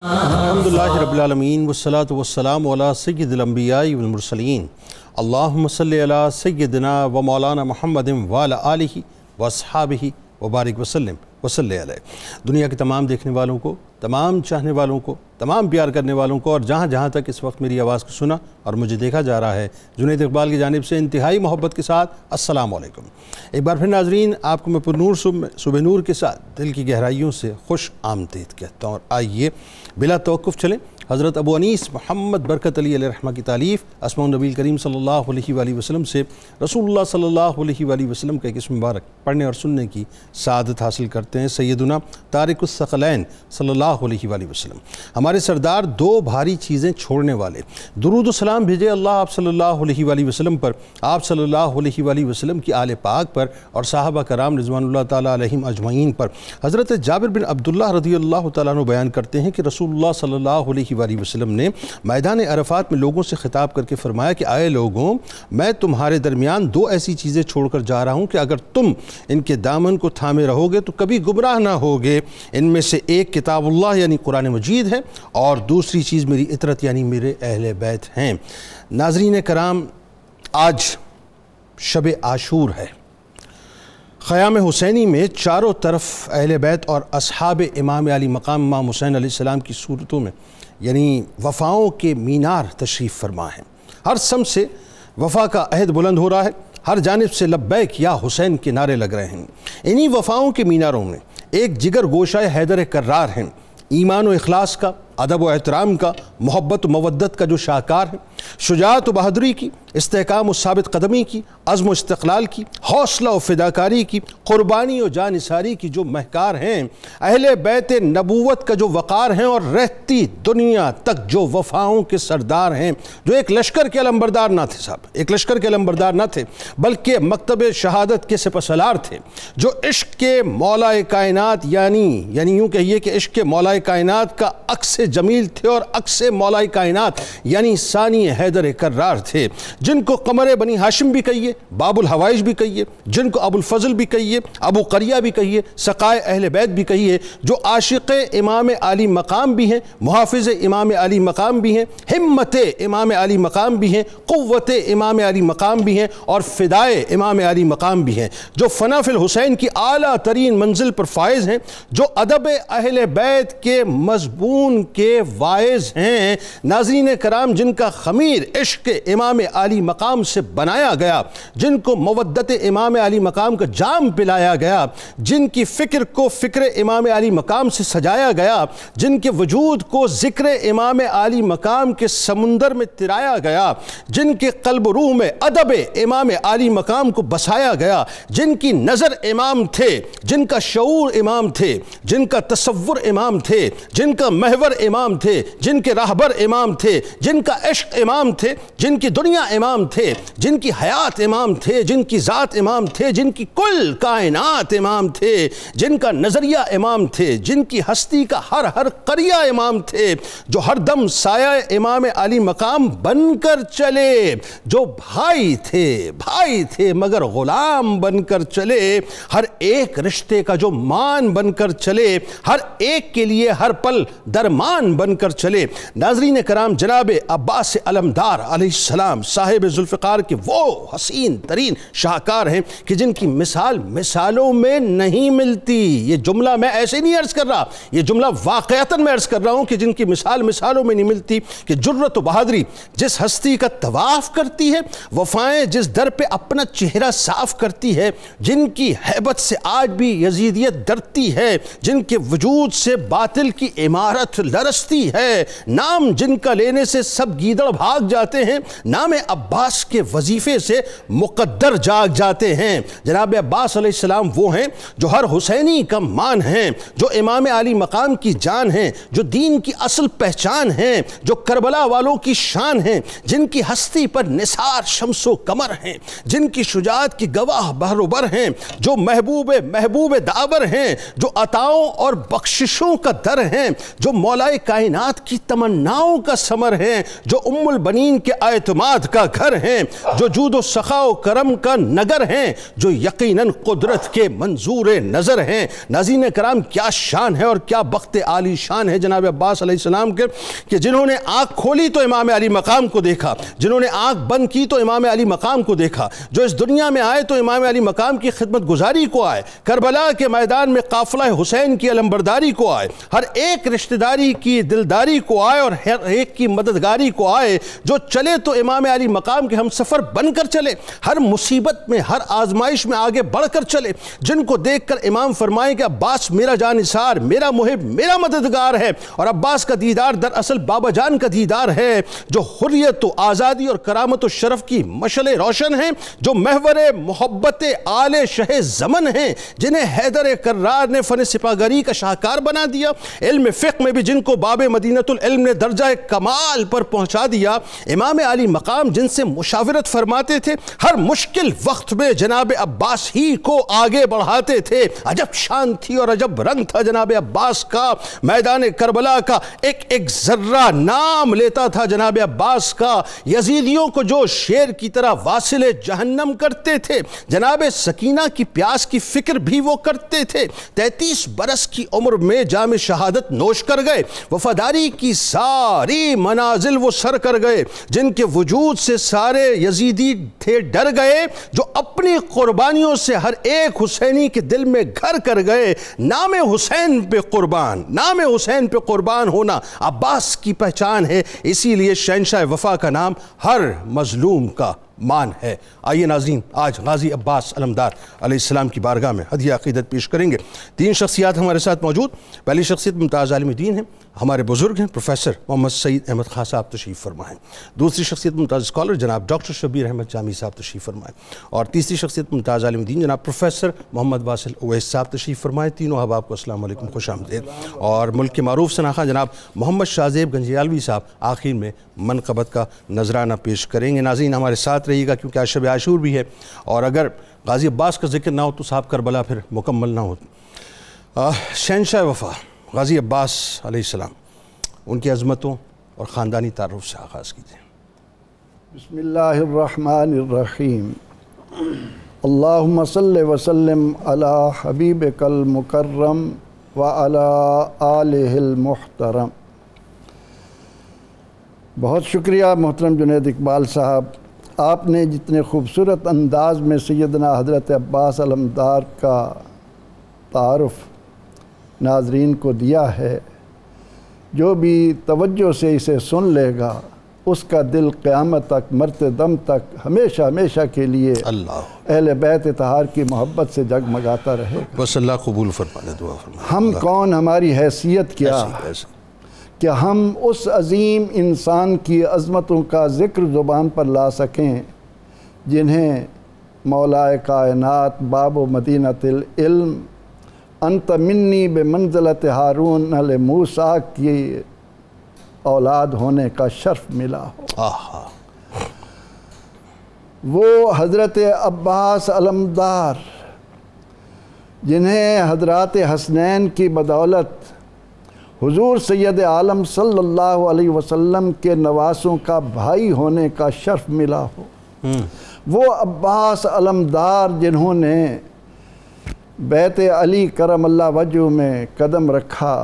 الحمدللہ رب العالمین والصلاة والسلام علی سید الانبیاء والمرسلین اللہم صلی علی سیدنا و مولانا محمد وعلی آلہ واصحابہ وبارک وسلم وصلی علیہ۔ دنیا کے تمام دیکھنے والوں کو، تمام چاہنے والوں کو، تمام پیار کرنے والوں کو اور جہاں جہاں تک اس وقت میری آواز کو سنا اور مجھے دیکھا جا رہا ہے، جنید اقبال کی جانب سے انتہائی محبت کے ساتھ السلام علیکم۔ ایک بار پھر ناظرین، آپ کو میں پرنور صبح نور کے ساتھ دل کی گہرائیوں سے خوش آمدید کہتا ہوں، اور آئیے بلا توقف چلیں حضرت ابو انیس محمد برکت علی علیہ رحمہ کی تالیف اسماء النبی کریم صلی اللہ علیہ وآلہ وسلم سے رسول اللہ صلی اللہ علیہ وآلہ وسلم کا ایک اسم مبارک پڑھنے اور سننے کی سعادت حاصل کرتے ہیں۔ سیدنا طارق الثقلین صلی اللہ علیہ وآلہ وسلم، ہمارے سردار دو بھاری چیزیں چھوڑنے والے، درود و سلام بھیجے اللہ آپ صلی اللہ علیہ وآلہ وسلم پر، آپ صلی اللہ علیہ وآلہ وسلم کی آل پاک پر اور صحابہ کرام رضوان اللہ تعالیٰ علیہم اجمعین پر۔ حضرت جابر بن عبداللہ رضی اللہ تعالیٰ عنہ بیان کرتے ہیں کہ رسول اللہ صلی اللہ علیہ وآلہ وسلم نے میدان عرفات میں لوگوں سے خطاب کر کے فرمایا کہ آئے لوگوں، میں تمہارے درمیان دو ایسی چیزیں چھوڑ کر جا رہا ہوں کہ اگر تم ان کے دامن کو تھامے رہو گے تو کبھی گمراہ نہ ہوگے۔ ان میں سے ایک کتاب اللہ یعنی قرآن مجید ہے، اور دوسری چیز میری اطرت یعنی میرے اہل بیت ہیں۔ ناظرین کرام، آج شب عاشور ہے۔ خیام حسینی میں چاروں طرف اہل بیت اور اصحاب امام علی مقام امام حسین علیہ السلام کی صورتوں میں یعنی وفاؤں کے مینار تشریف فرما ہیں۔ ہر سمت سے وفا کا عہد بلند ہو رہا ہے، ہر جانب سے لبیک یا حسین کے نعرے لگ رہے ہیں۔ انہی وفاؤں کے میناروں میں ایک جگر گوشہ حیدر کرار ہیں، ایمان و اخلاص کا، ادب و احترام کا، محبت و مودت کا جو شاہکار ہیں، شجاعت و بہادری کی، استحکام و ثابت قدمی کی، عزم و استقلال کی، حوصلہ و فداکاری کی، قربانی و جانثاری کی جو مہکار ہیں، اہل بیت نبوت کا جو وقار ہیں، اور رہتی دنیا تک جو وفاؤں کے سردار ہیں، جو ایک لشکر کے علمبردار نہ تھے صاحب، ایک لشکر کے علمبردار نہ تھے بلکہ مکتب شہادت کے سپہ سالار تھے، جو عشق کے مولا کائنات یعنی یوں کہیے کہ عشق کے مولا کائنات کا عکس جمیل تھے، اور عکس مولا کائنات یعنی ثانی حیدر کرار تھے، جن کو قمر بنی ہاشم بھی کہیے، باب الحوائج بھی کہیے، جن کو ابو الفضل بھی کہیے، ابو قریہ بھی کہیے، سقائے اہل بیت بھی کہیے، جو عاشق امام علی مقام بھی ہیں، محافظ امام علی مقام بھی ہیں، ہمت امام علی مقام بھی ہیں، قوت امام علی مقام بھی ہیں، اور فدائے امام علی مقام بھی ہیں، جو فنا فی الحسین کی اعلیٰ ترین منزل پر فائز ہیں، جو ادب اہل بیت کے مضمون کے وائز ہیں۔ ناظرین کرام، جن کا خمیر عشق امام علی مقام سے بنایا گیا، جن کو مودت امام علی مقام کا جام پلایا گیا، جن کی فکر کو فکر امام علی مقام سے سجایا گیا، جن کے وجود کو ذکر امام علی مقام کے سمندر میں ترایا گیا، جن کے قلب و روح میں ادب امام علی مقام کو بسایا گیا، جن کی نظر امام تھے، جن کا شعور امام تھے، جن کا تصور امام تھے، جن کا محور امام تھے، جن کے راہبر امام تھے، جن کا عشق امام تھے، جن کی دنیا امام تھے، جن کی حیات امام تھے، جن کی ذات امام تھے، جن کی کل کائنات امام تھے، جن کا نظریہ امام تھے، جن کی ہستی کا ہر قریہ امام تھے، جو ہر دم سایہ امام علی مقام بن کر چلے، جو بھائی تھے مگر غلام بن کر چلے، ہر ایک رشتے کا جو مان بن کر چلے، ہر ایک کے لیے ہر پل درمان بن کر چلے۔ ناظرین کرام، جناب عباس علمدار علیہ السلام صاحب ذوالفقار کے وہ حسین ترین شاہکار ہیں کہ جن کی مثال مثالوں میں نہیں ملتی۔ یہ جملہ میں ایسے نہیں عرض کر رہا، یہ جملہ واقعتاً میں عرض کر رہا ہوں کہ جن کی مثال مثالوں میں نہیں ملتی، کہ جرت و بہادری جس ہستی کا طواف کرتی ہے، وفائیں جس در پہ اپنا چہرہ صاف کرتی ہے، جن کی ہیبت سے آج بھی یزیدیت ڈرتی ہے، جن کے وجود سے باطل کی عمارت لرزتی ہے، نام جن کا لینے سے سب گیدڑ بھاگ جاتے ہیں، نام عباس کے وظیفے سے مقدر جاگ جاتے ہیں۔ جناب عباس علیہ السلام وہ ہیں جو ہر حسینی کا مان ہیں، جو امام علی مقام کی جان ہیں، جو دین کی اصل پہچان ہیں، جو کربلا والوں کی شان ہیں، جن کی ہستی پر نثار شمس و قمر ہیں، جن کی شجاعت کی گواہ بحر و بر ہیں، جو محبوب داور ہیں، جو عطاؤں اور بخششوں کا در ہیں، جو مولا مولائے کائنات کی تمناؤں کا ثمر ہیں، جو ام البنین کے اعتماد کا گھر ہیں، جو جود و سخا و کرم کا نگر ہیں، جو یقیناً قدرت کے منظور نظر ہیں۔ ناظرین کرام، کیا شان ہے اور کیا بخت عالی شان ہے جناب عباس علیہ السلام کے، کہ جنہوں نے آنکھ کھولی تو امام علی مقام کو دیکھا، جنہوں نے آنکھ بند کی تو امام علی مقام کو دیکھا، جو اس دنیا میں آئے تو امام علی مقام کی خدمت گزاری کو آئے، کربلا کے میدان میں قافلہ حسین کی علمبرداری کو آئے، ہر ایک رشتہ داری کی دلداری کو آئے اور ہر ایک کی مددگاری کو آئے، جو چلے تو امام علی مقام کے ہم سفر بن کر چلے، ہر مصیبت میں ہر آزمائش میں آگے بڑھ کر چلے، جن کو دیکھ کر امام فرمائیں کہ عباس میرا جانثار، میرا محب، میرا مددگار ہے، اور عباس کا دیدار دراصل بابا جان کا دیدار ہے، جو حریت و آزادی اور کرامت و شرف کی مشعل روشن ہیں، جو محور محبت آل شہ زمن ہیں، جنہیں حیدر کرار نے فن سپاہگری کا شاہکار بنا دیا، علم فقہ میں بھی جن کو باب مدینۃ العلم نے درجہ کمال پر پہنچا دیا، امام علی مقام جن سے مشاورت فرماتے تھے، ہر مشکل وقت میں جناب عباس ہی کو آگے بڑھاتے تھے۔ عجب شان تھی اور عجب رنگ تھا جناب عباس کا، میدان کربلا کا ایک ایک ذرہ نام لیتا تھا جناب عباس کا، یزیدیوں کو جو شیر کی طرح واصل جہنم کرتے تھے، جناب سکینہ کی پیاس کی فکر بھی وہ کرتے تھے۔ 33 برس کی عمر میں جام شہادت نوش کر گئے، وفاداری کی ساری منازل وہ سر کر گئے، جن کے وجود سے سارے یزیدی تھے ڈر گئے، جو اپنی قربانیوں سے ہر ایک حسینی کے دل میں گھر کر گئے۔ نام حسین پہ قربان، نام حسین پہ قربان ہونا عباس کی پہچان ہے، اسی لیے شہنشاہ وفا کا نام ہر مظلوم کا مان ہے۔ آئیے ناظرین، آج غازی عباس علمدار علیہ السلام کی بارگاہ میں ہدیہ عقیدت پیش کریں گے۔ 3 شخصیات ہمارے ساتھ موجود۔ پہلی شخصیت ممتاز عالم دین ہیں، ہمارے بزرگ ہیں پروفیسر محمد سعید احمد خان صاحب تشریف فرمائیں۔ دوسری شخصیت ممتاز اسکالر جناب ڈاکٹر شبیر احمد جامی صاحب تشریف فرمائیں، اور تیسری شخصیت ممتاز عالم دین جناب پروفیسر محمد واصل اویس صاحب تشریف فرمائیں۔ تینوں احباب کو السلام علیکم، خوش آمدید۔ اور ملک کے معروف شناخواں جناب محمد شاہ زیب گنجیالوی صاحب آخر میں منقبت کا نذرانہ پیش کریں گے۔ ناظرین ہمارے ساتھ رہیے گا، کیونکہ آج شب عاشور بھی ہے، اور اگر غازی عباس کا ذکر نہ ہو تو صاحب کربلا پھر مکمل نہ ہو۔ شہنشاہ وفا غازی عباس علیہ السلام، ان کی عظمتوں اور خاندانی تعارف سے آغاز کیجئے۔ بسم اللہ الرحمن الرحیم، اللہم صلی وسلم علی حبیبک المکرم وعلی آلہ المحترم۔ بہت شکریہ محترم جنید اقبال صاحب، آپ نے جتنے خوبصورت انداز میں سیدنا حضرت عباس علمدار کا تعارف ناظرین کو دیا ہے، جو بھی توجہ سے اسے سن لے گا اس کا دل قیامت تک مرتے دم تک ہمیشہ ہمیشہ کے لیے اہل بیت طاہر کی محبت سے جگمگاتا رہے گا۔ بس اللہ قبول فرمائے، دعا فرمائے۔ ہم کون، ہماری حیثیت کیا کہ ہم اس عظیم انسان کی عظمتوں کا ذکر زبان پر لا سکیں جنہیں مولائے کائنات باب و مدینۃ العلم انت منی بمنزلت ہارون لموسیٰ کی اولاد ہونے کا شرف ملا ہو۔ وہ حضرت عباس علمدار جنہیں حضرات حسنین کی بدولت حضور سید عالم صلی اللہ علیہ وسلم کے نواسوں کا بھائی ہونے کا شرف ملا ہو، وہ عباس علمدار جنہوں نے بیت علی کرم اللہ وجہ میں قدم رکھا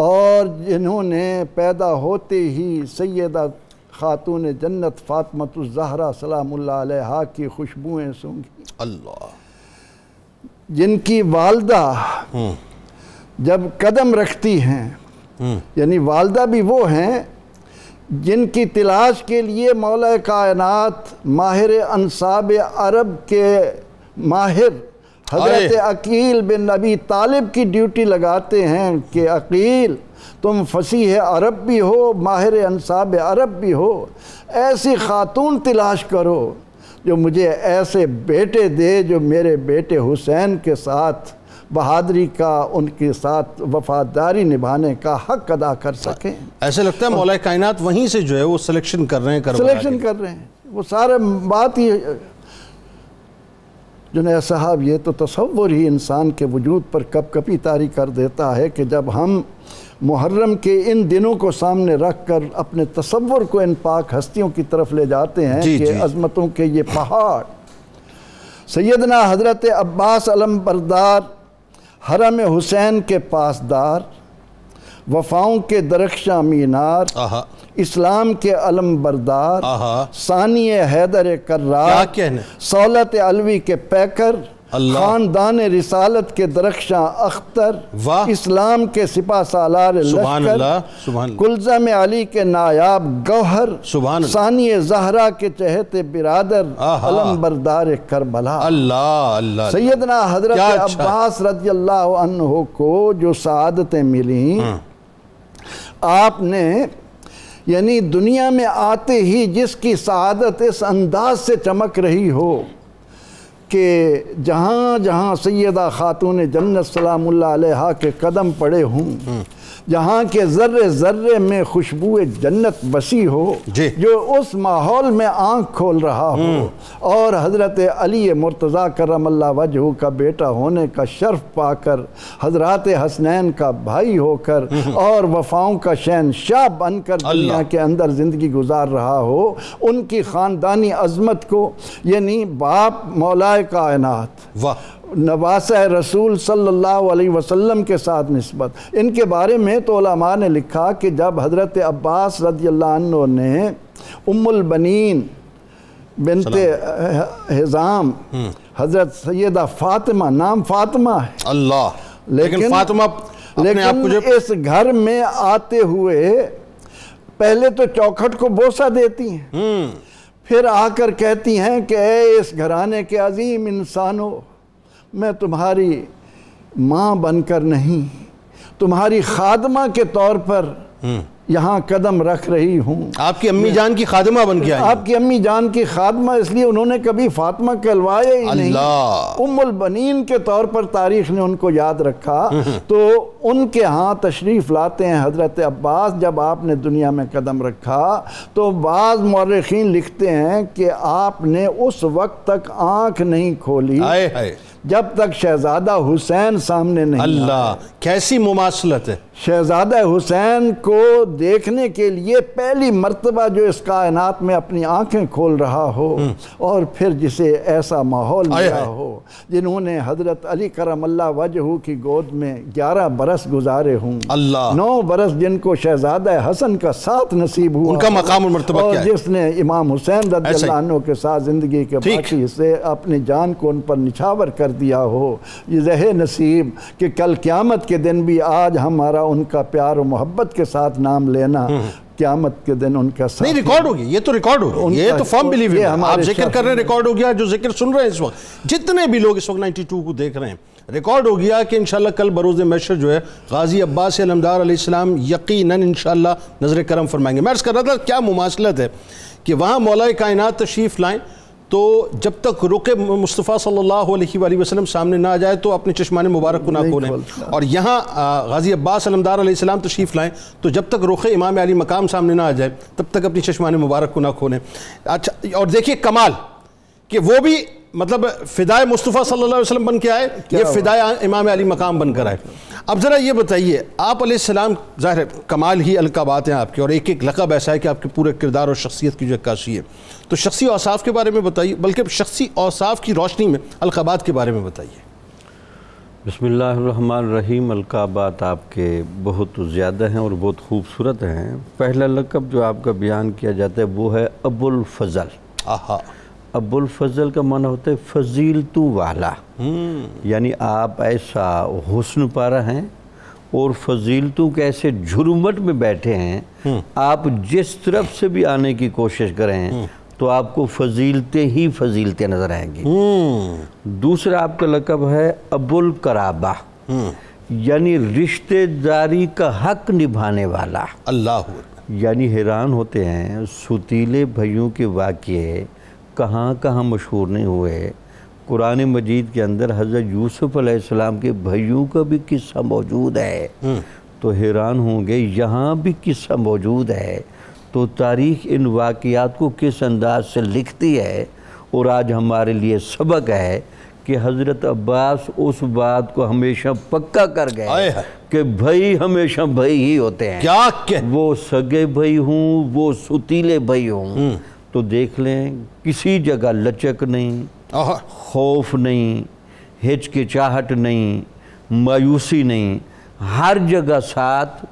اور جنہوں نے پیدا ہوتے ہی سیدہ خاتون جنت فاطمۃ الزہرا سلام اللہ علیہا کی خوشبوئیں سونگھی، اللہ، جن کی والدہ جب قدم رکھتی ہیں، یعنی والدہ بھی وہ ہیں جن کی تلاش کے لیے مولا کائنات ماہر انصاب عرب کے ماہر حضرت عقیل بن ابی طالب کی ڈیوٹی لگاتے ہیں کہ عقیل تم فصیح عرب بھی ہو، ماہر انصاب عرب بھی ہو، ایسی خاتون تلاش کرو جو مجھے ایسے بیٹے دے جو میرے بیٹے حسین کے ساتھ بہادری کا، ان کے ساتھ وفاداری نبھانے کا حق ادا کر سکیں۔ ایسے لگتا ہے مولا کائنات وہیں سے جو ہے وہ سلیکشن کر رہے ہیں، وہ سارے بات ہی جنید صاحب، یہ تو تصور ہی انسان کے وجود پر کپ کپی طاری کر دیتا ہے کہ جب ہم محرم کے ان دنوں کو سامنے رکھ کر اپنے تصور کو ان پاک ہستیوں کی طرف لے جاتے ہیں کہ عظمتوں کے یہ پہاڑ سیدنا حضرت عباس علم بردار، حرم حسین کے پاسدار، وفاؤں کے درخشاں مینار، اسلام کے علم بردار، ثانی حیدر کرار، سولت علوی کے پیکر، خاندان رسالت کے درخشاں اختر، اسلام کے سپہ سالار لشکر، کلزم علی کے نایاب گوہر، ثانی زہرا کے چہتے برادر، علم بردار کربلا۔ سیدنا حضرت عباس رضی اللہ عنہ کو جو سعادتیں ملیں، آپ نے یعنی دنیا میں آتے ہی جس کی سعادت اس انداز سے چمک رہی ہو کہ جہاں جہاں سیدہ خاتون جنت سلام اللہ علیہ کے قدم پڑے ہوں، جہاں کے ذرے ذرے میں خوشبو جنت بسی ہو، جو اس ماحول میں آنکھ کھول رہا ہو اور حضرت علی مرتضیٰ کرم اللہ وجہہ کا بیٹا ہونے کا شرف پا کر، حضرات حسنین کا بھائی ہو کر اور وفاؤں کا شہنشاہ بن کر دنیا کے اندر زندگی گزار رہا ہو، ان کی خاندانی عظمت کو یعنی باپ مولا کائنات، نواسہ رسول صلی اللہ علیہ وسلم کے ساتھ نسبت، ان کے بارے میں تو علماء نے لکھا کہ جب حضرت عباس رضی اللہ عنہ نے ام البنین بنت حزام حضرت سیدہ فاطمہ، نام فاطمہ ہے لیکن اس گھر میں آتے ہوئے پہلے تو چوکھٹ کو بوسہ دیتی ہیں، پھر آ کر کہتی ہیں کہ اے اس گھرانے کے عظیم انسانوں، میں تمہاری ماں بن کر نہیں، تمہاری خادمہ کے طور پر یہاں قدم رکھ رہی ہوں۔ آپ کی امی جان کی خادمہ بن کے آئی، آپ کی امی جان کی خادمہ، اس لیے انہوں نے کبھی فاطمہ کہلوایا ہی نہیں، ام البنین کے طور پر تاریخ نے ان کو یاد رکھا۔ تو ان کے ہاں تشریف لاتے ہیں حضرت عباس۔ جب آپ نے دنیا میں قدم رکھا تو بعض مورخین لکھتے ہیں کہ آپ نے اس وقت تک آنکھ نہیں کھولی جب تک شہزادہ حسین سامنے نہیں آئے۔ اللہ، کیسی مماثلت ہے! شہزادہ حسین کو دیکھنے کے لیے پہلی مرتبہ جو اس کائنات میں اپنی آنکھیں کھول رہا ہو اور پھر جسے ایسا ماحول ملا ہو، جنہوں نے حضرت علی کرم اللہ وجہہ کی گود میں 11 برس گزارے ہوں، 9 برس جن کو شہزادہ حسن کا ساتھ نصیب ہوا، ان کا مقام اور مرتبہ کیا ہے؟ اور جس نے امام حسین رضی اللہ عنہ کے ساتھ زندگی کے باقی حصے اپنی جان کو ان پر نچھاور کر دیا ہو، یہ زہ نصیب کہ کل قیامت کے دن بھی آج ہمارا ان کا پیار و محبت کے ساتھ نام لینا، قیامت کے دن ان کا ساتھ نہیں ریکارڈ ہو گیا، یہ تو ریکارڈ ہو گیا، یہ تو فرم بلیو ہے، آپ ذکر کر رہے ہیں ریکارڈ ہو گیا، جو ذکر سن رہے ہیں اس وقت جتنے بھی لوگ اس وقت 92 کو دیکھ رہے ہیں، ریکارڈ ہو گیا کہ انشاءاللہ کل بروز محشر جو ہے غازی عباس علمدار علیہ السلام یقیناً انشاءاللہ نظر کرم فرمائیں گے۔ میں عرض کر رہا تھا کیا مماثلت ہے کہ وہاں مولا کائنات تشریف لائیں تو جب تک رخ مصطفیٰ صلی اللہ علیہ وآلہ وسلم سامنے نہ آ جائے تو اپنے چشمان مبارک کو نہ کھولیں، اور یہاں غازی عباس علمدار علیہ السلام تشریف لائیں تو جب تک رخ امام علی مقام سامنے نہ آ جائے تب تک اپنی چشمان مبارک کو نہ کھولیں۔ اچھا، اور دیکھیے کمال کہ وہ بھی مطلب فدائے مصطفیٰ صلی اللہ علیہ وسلم بن کے آئے، یہ فدائے امام علی مقام بن کر آئے۔ اب ذرا یہ بتائیے، آپ علیہ السلام ظاہر کمال ہی القابات ہیں آپ کے، اور ایک ایک لقب ایسا ہے کہ آپ کے پورے کردار اور شخصیت کی جو عکاسی ہے، تو شخصی اوصاف کے بارے میں بتائیے، بلکہ شخصی اوصاف کی روشنی میں القابات کے بارے میں بتائیے۔ بسم اللہ الرحمن الرحیم۔ القابات آپ کے بہت زیادہ ہیں اور بہت خوبصورت ہیں۔ پہلا لقب جو آپ کا بیان کیا جاتا ہے وہ ہے ابو الفضل۔ ابو الفضل کا معنی ہوتا ہے فضیلتو والا، یعنی آپ ایسا حسن پارہ ہیں اور فضیلتوں کے ایسے جھرمٹ میں بیٹھے ہیں، آپ جس طرف سے بھی آنے کی کوشش کریں تو آپ کو فضیلتیں ہی فضیلتیں نظر آئیں گی۔ دوسرا آپ کا لقب ہے ابو القرابہ، یعنی رشتہ داری کا حق نبھانے والا۔ اللہ، یعنی حیران ہوتے ہیں ستیلے بھائیوں کے واقعے کہاں کہاں مشہور نہیں ہوئے۔ قرآن مجید کے اندر حضرت یوسف علیہ السلام کے بھائیوں کا بھی قصہ موجود ہے، تو حیران ہوں گے یہاں بھی قصہ موجود ہے، تو تاریخ ان واقعات کو کس انداز سے لکھتی ہے، اور آج ہمارے لیے سبق ہے کہ حضرت عباس اس بات کو ہمیشہ پکا کر گئے کہ بھائی ہمیشہ بھائی ہی ہوتے ہیں، کیا کہ وہ سگے بھائی ہوں وہ ستیلے بھائی ہوں۔ تو دیکھ لیں کسی جگہ لچک نہیں، خوف نہیں، ہچکچاہٹ نہیں، مایوسی نہیں، ہر جگہ ساتھ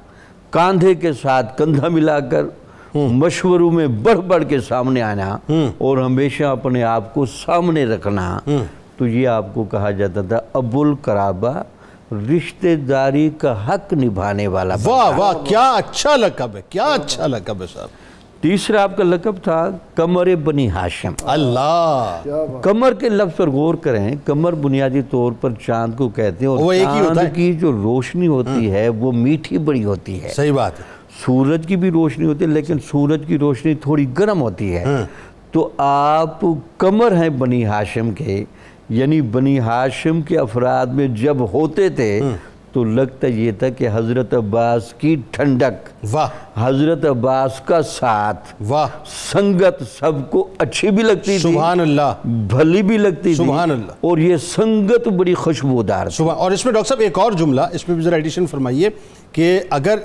کاندھے کے ساتھ کندھا ملا کر مشوروں میں بڑھ بڑھ کے سامنے آنا اور ہمیشہ اپنے آپ کو سامنے رکھنا، تو یہ آپ کو کہا جاتا تھا ابو القرابہ، رشتہ داری کا حق نبھانے والا۔ واہ واہ، کیا اچھا لقب ہے، کیا اچھا لقب ہے صاحب۔ تیسرا آپ کا لقب تھا قمر بنی ہاشم۔ اللہ، قمر کے لفظ پر غور کریں، قمر بنیادی طور پر چاند کو کہتے ہیں، وہ اور ایک ہی ہوتا ہے۔ چاند کی جو روشنی ہوتی ہے وہ میٹھی بڑی ہوتی ہے۔ صحیح بات ہے۔ سورج کی بھی روشنی ہوتی ہے لیکن سورج کی روشنی تھوڑی گرم ہوتی ہے۔ تو آپ قمر ہیں بنی ہاشم کے، یعنی بنی ہاشم کے افراد میں جب ہوتے تھے تو لگتا یہ تھا کہ حضرت عباس کی ٹھنڈک، واہ حضرت عباس کا ساتھ، واہ، سنگت سب کو اچھی بھی لگتی تھی، سبحان اللہ، بھلی بھی لگتی تھی، سبحان اللہ، اور یہ سنگت بڑی خوشبودار تھی۔ اور اس میں ڈاکٹر صاحب ایک اور جملہ اس میں بھی ذرا ایڈیشن فرمائیے کہ اگر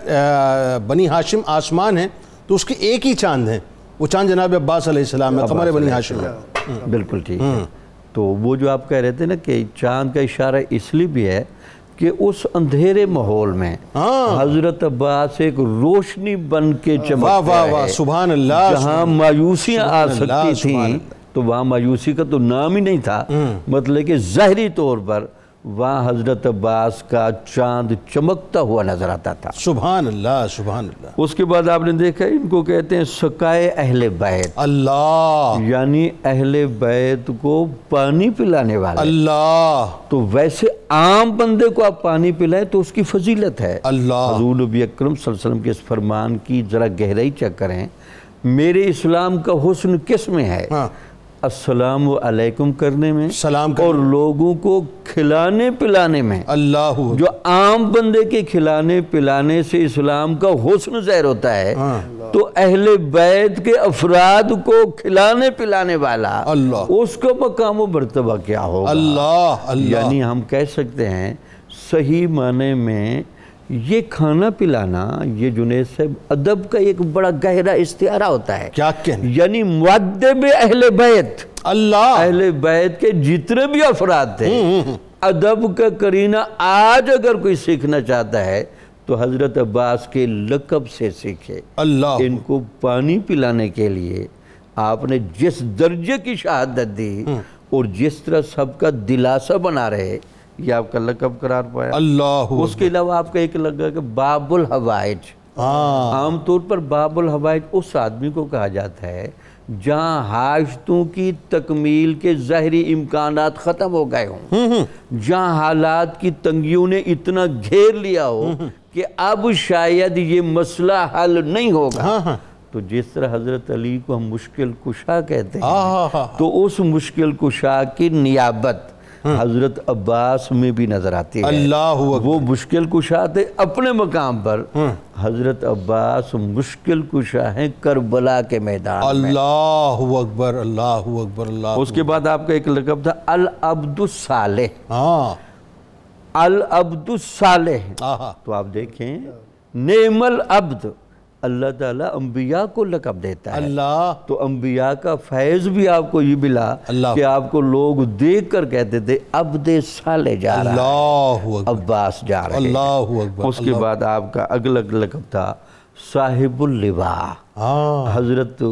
بنی ہاشم آسمان ہے تو اس کے ایک ہی چاند ہیں، وہ چاند جناب عباس علیہ السلام ہے، قمر بنی ہاشم ہے۔ بالکل ٹھیک ہے۔ تو وہ جو آپ کہہ رہے تھے نا کہ چاند کا اشارہ اس لیے بھی ہے کہ اس اندھیرے ماحول میں حضرت عباس ایک روشنی بن کے چمکتے رہے، سبحان اللہ، جہاں مایوسیاں آ سکتی تھیں تو وہاں مایوسی کا تو نام ہی نہیں تھا، مطلب کہ ظاہری طور پر وہاں حضرت عباس کا چاند چمکتا ہوا نظر آتا تھا۔ سبحان اللہ، سبحان اللہ۔ اس کے بعد آپ نے دیکھا ان کو کہتے ہیں سقائے اہل بیت، اللہ، یعنی اہل بیت کو پانی پلانے والا۔ اللہ، تو ویسے عام بندے کو آپ پانی پلائیں تو اس کی فضیلت ہے۔ اللہ، حضور نبی اکرم صلی اللہ علیہ وسلم کے اس فرمان کی ذرا گہرائی چیک کریں، میرے اسلام کا حسن کس میں ہے؟ السلام علیکم کرنے میں، سلام اور لوگوں کو کھلانے پلانے میں۔ اللہ، جو عام بندے کے کھلانے پلانے سے اسلام کا حسن ظاہر ہوتا ہے، تو اہل بیت کے افراد کو کھلانے پلانے والا، اللہ، اس کا مقام و مرتبہ کیا ہوگا؟ اللہ، اللہ، یعنی ہم کہہ سکتے ہیں صحیح معنی میں یہ کھانا پلانا، یہ جنید صاحب ادب کا ایک بڑا گہرا استعارہ ہوتا ہے۔ کیا کہنے، یعنی مؤدب اہل بیت، اللہ، اہل بیت کے جتنے بھی افراد تھے، ادب کا قرینہ آج اگر کوئی سیکھنا چاہتا ہے تو حضرت عباس کے لقب سے سیکھے۔ اللہ، ان کو پانی پلانے کے لیے آپ نے جس درجے کی شہادت دی اور جس طرح سب کا دلاسا بنا رہے، یہ آپ کا لقب قرار پایا۔ اللہ، اس کے علاوہ آپ کا ایک لقب کہ باب الحوائج۔ عام طور پر باب الحوائج اس آدمی کو کہا جاتا ہے جہاں حاجتوں کی تکمیل کے ظاہری امکانات ختم ہو گئے ہوں، جہاں حالات کی تنگیوں نے اتنا گھیر لیا ہو کہ اب شاید یہ مسئلہ حل نہیں ہوگا۔ تو جس طرح حضرت علی کو ہم مشکل کشا کہتے ہیں، تو اس مشکل کشا کی نیابت حضرت عباس میں بھی نظر آتی ہے۔ اللہ، وہ مشکل کشا تھے اپنے مقام پر، حضرت عباس مشکل کشا ہیں کربلا کے میدان میں۔ اللہ اکبر، اللہ اکبر، اللہ۔ اس کے بعد آپ کا ایک لقب تھا العبد الصالح۔ العبد الصالح، تو آپ دیکھیں نعم العبد، اللہ تعالیٰ انبیاء کو لقب دیتا ہے۔ اللہ، تو انبیاء کا فیض بھی آپ کو یہ ملا کہ آپ کو لوگ دیکھ کر کہتے تھے عبد صالح جا رہا ہے، اللہ اکبر، عباس جا رہے ہیں۔ اللہ اکبر۔ اس کے بعد آپ کا اگلا لقب تھا صاحب اللواء۔ حضرت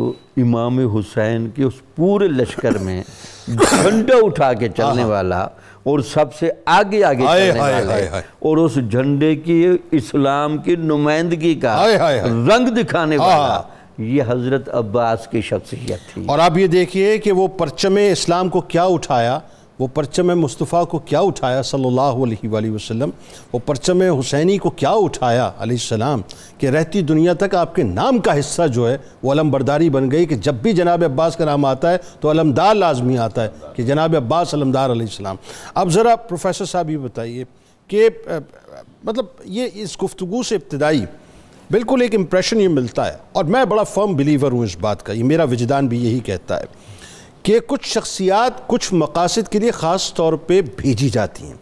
امام حسین کے اس پورے لشکر میں جھنڈا اٹھا کے چلنے والا اور سب سے آگے آگے چلنے والا ہے، اور اس جھنڈے کی اسلام کی نمائندگی کا رنگ دکھانے والا، یہ حضرت عباس کی شخصیت تھی۔ اور آپ یہ دیکھیے کہ وہ پرچم اسلام کو کیا اٹھایا، وہ پرچم مصطفیٰ کو کیا اٹھایا صلی اللہ علیہ وآلہ وسلم، وہ پرچم حسینی کو کیا اٹھایا علیہ السلام، کہ رہتی دنیا تک آپ کے نام کا حصہ جو ہے وہ علم برداری بن گئی، کہ جب بھی جناب عباس کا نام آتا ہے تو علمدار لازمی آتا ہے کہ جناب عباس علمدار علیہ السلام۔ اب ذرا پروفیسر صاحب یہ بتائیے کہ مطلب یہ اس گفتگو سے ابتدائی بالکل ایک امپریشن یہ ملتا ہے، اور میں بڑا فرم بلیور ہوں اس بات کا، یہ میرا وجدان بھی یہی کہتا ہے کہ کچھ شخصیات کچھ مقاصد کے لیے خاص طور پہ بھیجی جاتی ہیں،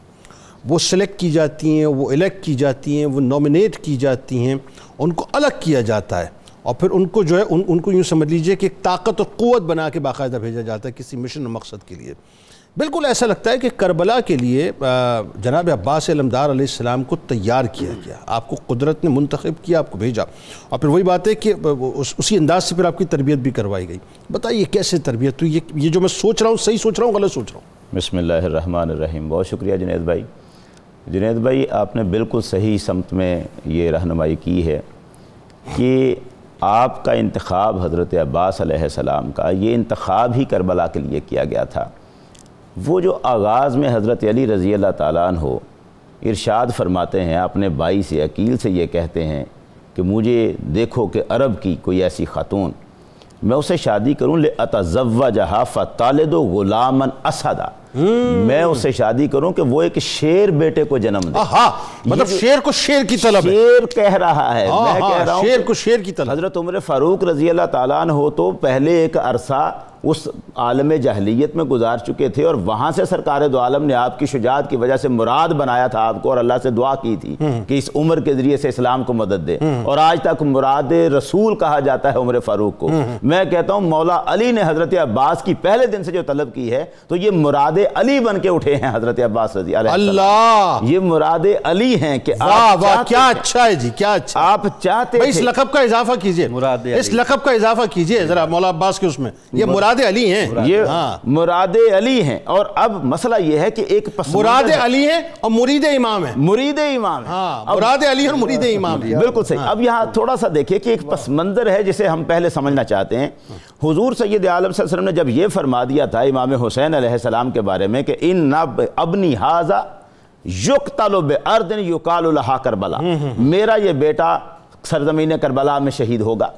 وہ سلیکٹ کی جاتی ہیں، وہ الیکٹ کی جاتی ہیں، وہ نومینیٹ کی جاتی ہیں، ان کو الگ کیا جاتا ہے، اور پھر ان کو جو ہے ان کو یوں سمجھ لیجئے کہ ایک طاقت اور قوت بنا کے باقاعدہ بھیجا جاتا ہے کسی مشن اور مقصد کے لیے۔ بالکل ایسا لگتا ہے کہ کربلا کے لیے جناب عباس علمدار علیہ السلام کو تیار کیا گیا، آپ کو قدرت نے منتخب کیا، آپ کو بھیجا، اور پھر وہی بات ہے کہ اسی انداز سے پھر آپ کی تربیت بھی کروائی گئی۔ بتائیے کیسے تربیت؟ تو یہ جو میں سوچ رہا ہوں صحیح سوچ رہا ہوں غلط سوچ رہا ہوں؟ بسم اللہ الرحمن الرحیم۔ بہت شکریہ جنید بھائی۔ جنید بھائی آپ نے بالکل صحیح سمت میں یہ رہنمائی کی ہے کہ آپ کا انتخاب حضرت عباس علیہ السلام کا، یہ انتخاب ہی کربلا کے لیے کیا گیا تھا۔ وہ جو آغاز میں حضرت علی رضی اللہ تعالیٰ عنہ ارشاد فرماتے ہیں، اپنے بھائی سے عقیل سے یہ کہتے ہیں کہ مجھے دیکھو کہ عرب کی کوئی ایسی خاتون، میں اسے شادی کروں لأتزوجہا فتالد غلاما اسدا، میں اسے شادی کروں کہ وہ ایک شیر بیٹے کو جنم دے۔ مطلب شیر کو شیر کی طلب ہے، شیر کہہ رہا ہے، میں کہہ رہا ہوں شیر کو شیر کی طلب۔ حضرت عمر فاروق رضی اللہ تعالیٰ عنہ تو پہلے ایک عرصہ اس عالم جاہلیت میں گزار چکے تھے، اور وہاں سے سرکار دو عالم نے آپ کی شجاعت کی وجہ سے مراد بنایا تھا آپ کو، اور اللہ سے دعا کی تھی کہ اس عمر کے ذریعے سے اسلام کو مدد دے، اور آج تک مراد رسول کہا جاتا ہے عمر فاروق کو۔ میں کہتا ہوں مولا علی نے حضرت عباس کی پہلے دن سے جو طلب کی ہے تو یہ مراد علی بن کے اٹھے ہیں حضرت عباس رضی اللہ عنہ۔ اللہ، یہ مراد علی ہیں کہ واہ کیا اچھا ہے جی، کیا اچھا۔ آپ چاہتے اس لقب کا اضافہ کیجئے، اس لقب کا اضافہ کیجئے ذرا مولا عباس کے اس میں، یہ مراد علی ہیں، یہ مراد علی ہیں۔ اور اب مسئلہ یہ ہے کہ ایک مراد علی ہیں اور مرید امام ہیں، مرید امام ہیں، مراد علی اور مرید امام ہیں، بالکل صحیح۔ اب یہاں تھوڑا سا دیکھیں کہ ایک پس منظر ہے جسے ہم پہلے سمجھنا چاہتے ہیں۔ حضور سید عالم صلی اللہ علیہ وسلم نے جب یہ فرما دیا تھا امام حسین علیہ السلام کے بارے میں کہ ان ابنی ھذا یقتل بارض یقال لھا کربلا، میرا یہ بیٹا سرزمین کربلا میں شہید ہوگا،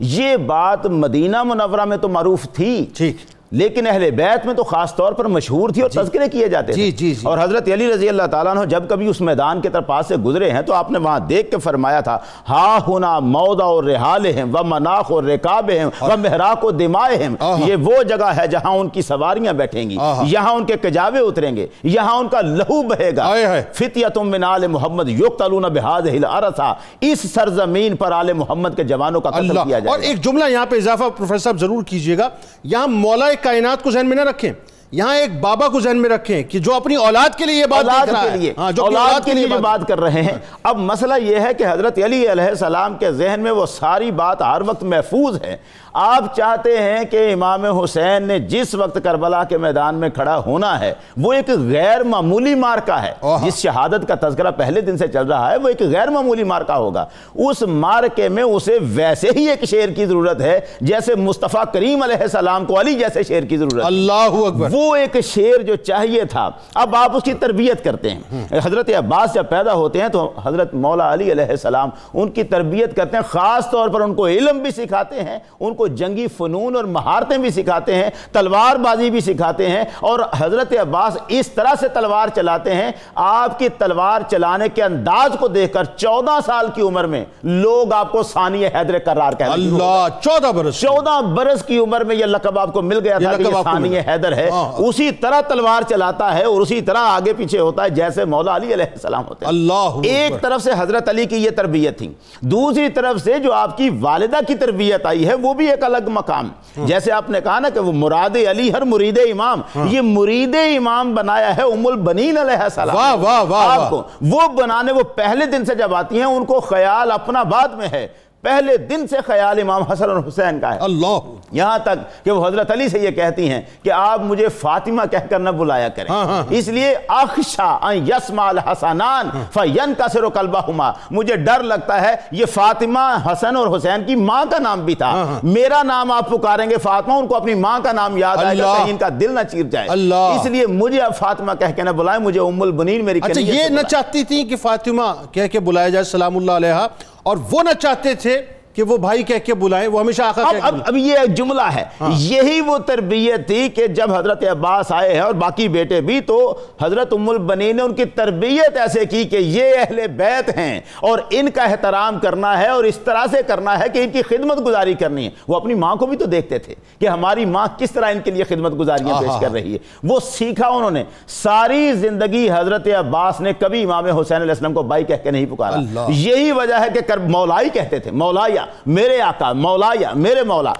یہ بات مدینہ منورہ میں تو معروف تھی، ٹھیک، لیکن اہل بیت میں تو خاص طور پر مشہور تھی اور تذکرے کیے جاتے تھے۔ اور حضرت علی رضی اللہ تعالیٰ عنہ جب کبھی اس میدان کے طرف پاس سے گزرے ہیں تو آپ نے وہاں دیکھ کے فرمایا تھا ہا ہنا موضع الرحالہم ومناخ الرکابہم ومحراق دمائہم، یہ وہ جگہ ہے جہاں ان کی سواریاں بیٹھیں گی، یہاں ان کے کجاوے اتریں گے، یہاں ان کا لہو بہے گا۔ فتیۃ من آل محمد یقتلون بہذہ الارض، اس سرزمین پر آل محمد کے جوانوں کا قتل کیا جائے گا۔ اور ایک جملہ یہاں پہ اضافہ پروفیسر صاحب ضرور کیجئے گا، یہاں مولا کائنات کو ذہن میں نہ رکھیں، یہاں ایک بابا کو ذہن میں رکھیں کہ جو اپنی اولاد کے لیے یہ بات دیکھ رہا ہے، جو اولاد کے لیے جو بات کر رہے ہیں۔ اب مسئلہ یہ ہے کہ حضرت علی علیہ السلام کے ذہن میں وہ ساری بات ہر وقت محفوظ ہے۔ آپ چاہتے ہیں کہ امام حسین نے جس وقت کربلا کے میدان میں کھڑا ہونا ہے وہ ایک غیر معمولی مارکا ہے، جس شہادت کا تذکرہ پہلے دن سے چل رہا ہے وہ ایک غیر معمولی مارکا ہوگا۔ اس مارکے میں اسے ویسے ہی ایک شیر کی ضرورت ہے جیسے مصطفیٰ کریم علیہ السلام کو علی جیسے شیر کی ضرورت ہے۔ اللہ اکبر، وہ ایک شیر جو چاہیے تھا۔ اب آپ اس کی تربیت کرتے ہیں۔ حضرت عباس جب پیدا ہوتے ہیں تو حضرت مولا علی علیہ السلام ان کی تربیت کرتے ہیں، خاص طور پر ان کو علم بھی سکھاتے ہیں، ان کو جنگی فنون اور مہارتیں بھی سکھاتے ہیں، تلوار بازی بھی سکھاتے ہیں، اور حضرت عباس اس طرح سے تلوار چلاتے ہیں، آپ کی تلوار چلانے کے انداز کو دیکھ کر 14 سال کی عمر میں لوگ آپ کو ثانی حیدر کرار کہتے ہیں۔ اللہ، 14 برس کی عمر میں یہ لقب آپ کو مل گیا تھا کہ یہ ثانی حیدر ہے۔ اسی طرح تلوار چلاتا ہے اور اسی طرح آگے پیچھے ہوتا ہے جیسے مولا علی علیہ السلام ہوتے ہیں۔ اللہ، ایک طرف سے حضرت علی کی یہ تربیت تھی، دوسری طرف سے جو آپ کی والدہ کی تربیت آئی ہے وہ بھی ایک الگ مقام، جیسے آپ نے کہا نا کہ وہ مراد علی ہر مرید امام، یہ مرید امام بنایا ہے ام البنین علیہ السلام۔ واہ واہ واہ، آپ کو وہ بنانے وہ پہلے دن سے جب آتی ہیں ان کو خیال اپنا بعد میں ہے، پہلے دن سے خیال امام حسن اور حسین کا ہے۔ اللہ، یہاں تک کہ وہ حضرت علی سے یہ کہتی ہیں کہ آپ مجھے فاطمہ کہہ کر نہ بلایا کریں، اس لیے اخشا ان یسمع الحسنان فینکسر قلبہما، مجھے ڈر لگتا ہے یہ فاطمہ حسن اور حسین کی ماں کا نام بھی تھا، میرا نام آپ پکاریں گے فاطمہ، ان کو اپنی ماں کا نام یاد آئے گا، کہیں ان کا دل نہ چیر جائے، اس لیے مجھے اب فاطمہ کہہ کے نہ بلائیں، مجھے ام البنین میری اچھا یہ نہ چاہتی تھی کہ فاطمہ کہہ کے بلایا جائے سلام اللہ علیہا، اور وہ نہ چاہتے تھے کہ وہ بھائی کہہ کے بلائیں، وہ ہمیشہ آقا کہہ کے بلائیں. اب یہ ایک جملہ ہے، یہی وہ تربیت تھی کہ جب حضرت عباس آئے ہیں اور باقی بیٹے بھی، تو حضرت ام البنین نے ان کی تربیت ایسے کی کہ یہ اہل بیت ہیں اور ان کا احترام کرنا ہے اور اس طرح سے کرنا ہے کہ ان کی خدمت گزاری کرنی ہے. وہ اپنی ماں کو بھی تو دیکھتے تھے کہ ہماری ماں کس طرح ان کے لیے خدمت گزاریاں پیش کر رہی ہے، وہ سیکھا انہوں نے. ساری زندگی حضرت عباس نے کبھی امام حسین علیہ السلام کو بھائی کہہ کے نہیں پکارا. یہی وجہ ہے کہ مولائی کہتے تھے، مولایا میرے آقا، مولایا میرے مولا.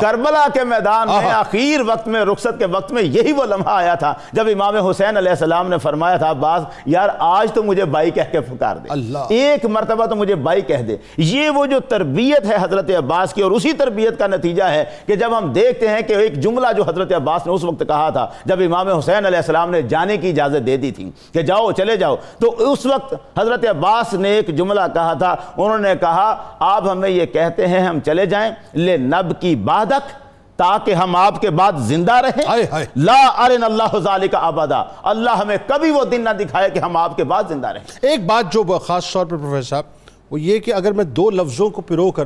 کربلا کے میدان میں آخر وقت میں، رخصت کے وقت میں، یہی وہ لمحہ آیا تھا جب امام حسین علیہ السلام نے فرمایا تھا عباس یار آج تو مجھے بھائی کہہ کے پکار دے، ایک مرتبہ تو مجھے بھائی کہہ دے. یہ وہ جو تربیت ہے حضرت عباس کی، اور اسی تربیت کا نتیجہ ہے کہ جب ہم دیکھتے ہیں کہ ایک جملہ جو حضرت عباس نے اس وقت کہا تھا جب امام حسین علیہ السلام نے جانے کی اجازت دے دی تھی کہ جاؤ چلے جاؤ، تو اس وقت حضرت عباس نے ایک جملہ کہا تھا. انہوں نے کہا آپ ہمیں یہ کہتے ہیں ہم چلے جائیں لنبکی بعدک، تاکہ ہم آپ کے بعد زندہ رہیں. لا ارن اللہ ذالک ابدا، اللہ ہمیں کبھی وہ دن نہ دکھائے کہ ہم آپ کے بعد زندہ رہیں. ایک بات جو خاص طور پر پروفیسر صاحب، وہ یہ کہ اگر میں دو لفظوں کو پرو کر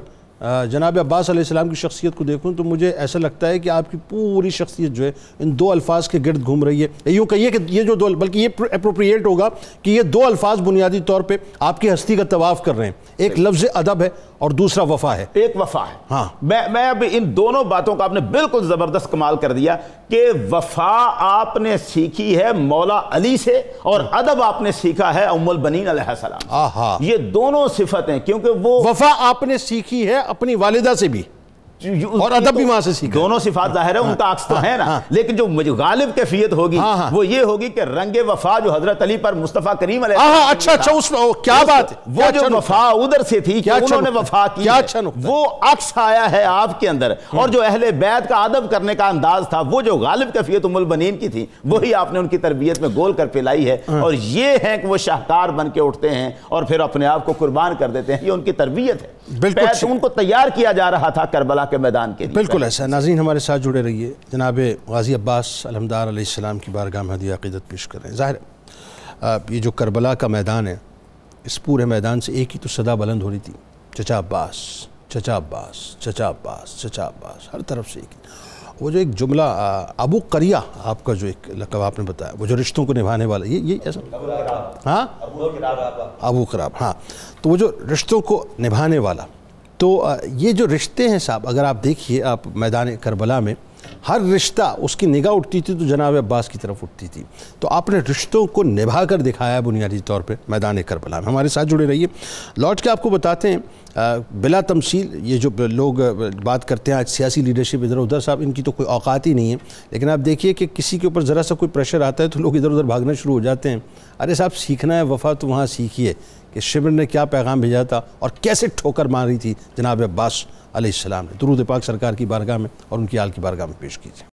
جناب عباس علیہ السلام کی شخصیت کو دیکھوں تو مجھے ایسا لگتا ہے کہ آپ کی پوری شخصیت جو ہے ان دو الفاظ کے گرد گھوم رہی ہے. یوں کہیے کہ یہ جو دو، بلکہ یہ اپروپریٹ ہوگا کہ یہ دو الفاظ بنیادی طور پہ آپ کی ہستی کا طواف کر رہے ہیں. ایک لفظ ادب ہے اور دوسرا وفا ہے. ایک وفا ہے. ہاں میں اب ان دونوں باتوں کا آپ نے بالکل زبردست کمال کر دیا کہ وفا آپ نے سیکھی ہے مولا علی سے اور ادب آپ نے سیکھا ہے ام البنین علیہ السلام. یہ دونوں صفتیں، کیونکہ وہ وفا آپ نے سیکھی ہے اپنی والدہ سے بھی اور ادب بھی وہاں سے سیکھا. دونوں صفات ظاہر ہے ان کا عکس تو ہے نا، لیکن جو غالب کیفیت ہوگی وہ یہ ہوگی کہ رنگ وفا جو حضرت علی پر مصطفیٰ کریم علیہ السلام، اچھا اس میں کیا بات ہے، وہ جو وفا ادھر سے تھی کہ انہوں نے وفا کی، وہ عکس آیا ہے آپ کے اندر. اور جو اہل بیت کا ادب کرنے کا انداز تھا، وہ جو غالب کیفیت ام البنین کی تھی، وہی آپ نے ان کی تربیت میں گول کر پلائی ہے. اور یہ ہے کہ وہ شاہکار بن کے اٹھتے ہیں اور پھر اپنے آپ کو قربان کر دیتے ہیں. یہ ان کی تربیت ہے. بالکل ان کو تیار کیا جا رہا تھا کربلا کے میدان کے لیے. بالکل ایسا. ناظرین ہمارے ساتھ جڑے رہیے. جناب غازی عباس علمدار علیہ السلام کی بارگاہ میں ہدیہ عقیدت پیش کر رہے ہیں. ظاہر یہ جو کربلا کا میدان ہے، اس پورے میدان سے ایک ہی تو صدا بلند ہو رہی تھی، چچا عباس، چچا عباس، چچا عباس، چچا عباس، ہر طرف سے ایک. وہ جو ایک جملہ ابو قریہ آپ کا جو ایک لقب آپ نے بتایا، وہ جو رشتوں کو نبھانے والا، یہ ایسا ہاں ابو قراب، ہاں تو وہ جو رشتوں کو نبھانے والا. تو یہ جو رشتے ہیں صاحب، اگر آپ دیکھیے آپ میدان کربلا میں ہر رشتہ اس کی نگاہ اٹھتی تھی تو جناب عباس کی طرف اٹھتی تھی. تو آپ نے رشتوں کو نبھا کر دکھایا بنیادی طور پہ میدان کربلا میں. ہمارے ساتھ جڑے رہیے. لوٹ کے آپ کو بتاتے ہیں بلا تمثیل یہ جو لوگ بات کرتے ہیں آج سیاسی لیڈرشپ ادھر ادھر، صاحب ان کی تو کوئی اوقات ہی نہیں ہے. لیکن آپ دیکھیے کہ کسی کے اوپر ذرا سا کوئی پریشر آتا ہے تو لوگ ادھر ادھر بھاگنا شروع ہو جاتے ہیں. ارے صاحب سیکھنا ہے وفا تو وہاں سیکھیے کہ شبر نے کیا پیغام بھیجا تھا اور کیسے ٹھوکر ماری تھی جناب عباس علیہ السلام نے. درود پاک سرکار کی بارگاہ میں اور ان کی آل کی بارگاہ میں پیش کیجیے.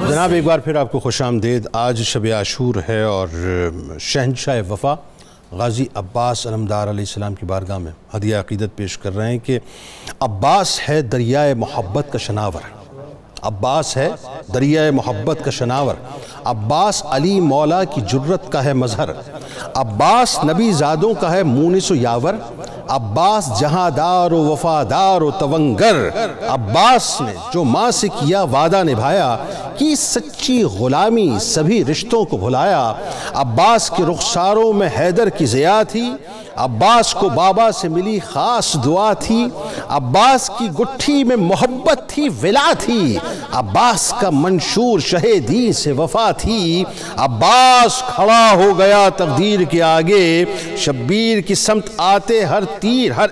جناب ایک بار پھر آپ کو خوش آمدید. آج شب عاشور ہے اور شہنشاہ وفا غازی عباس علمدار علیہ السلام کی بارگاہ میں ہدیہ عقیدت پیش کر رہے ہیں کہ عباس ہے دریائے محبت کا شناور، عباس ہے دریائے محبت کا شناور، عباس علی مولا کی جرت کا ہے مظہر، عباس نبی زادوں کا ہے مونس و یاور، عباس جہاں دار و وفادار و تونگر، عباس نے جو ماں سے کیا وعدہ نبھایا، کی سچی غلامی سبھی رشتوں کو بھلایا، عباس کے رخساروں میں حیدر کی ضیاء تھی، عباس کو بابا سے ملی خاص دعا تھی، عباس کی گٹھی میں محبت تھی ولا تھی، عباس کا منشور شہیدی سے وفا تھی، عباس کھڑا ہو گیا تقدیر کے آگے، شبیر کی سمت آتے ہر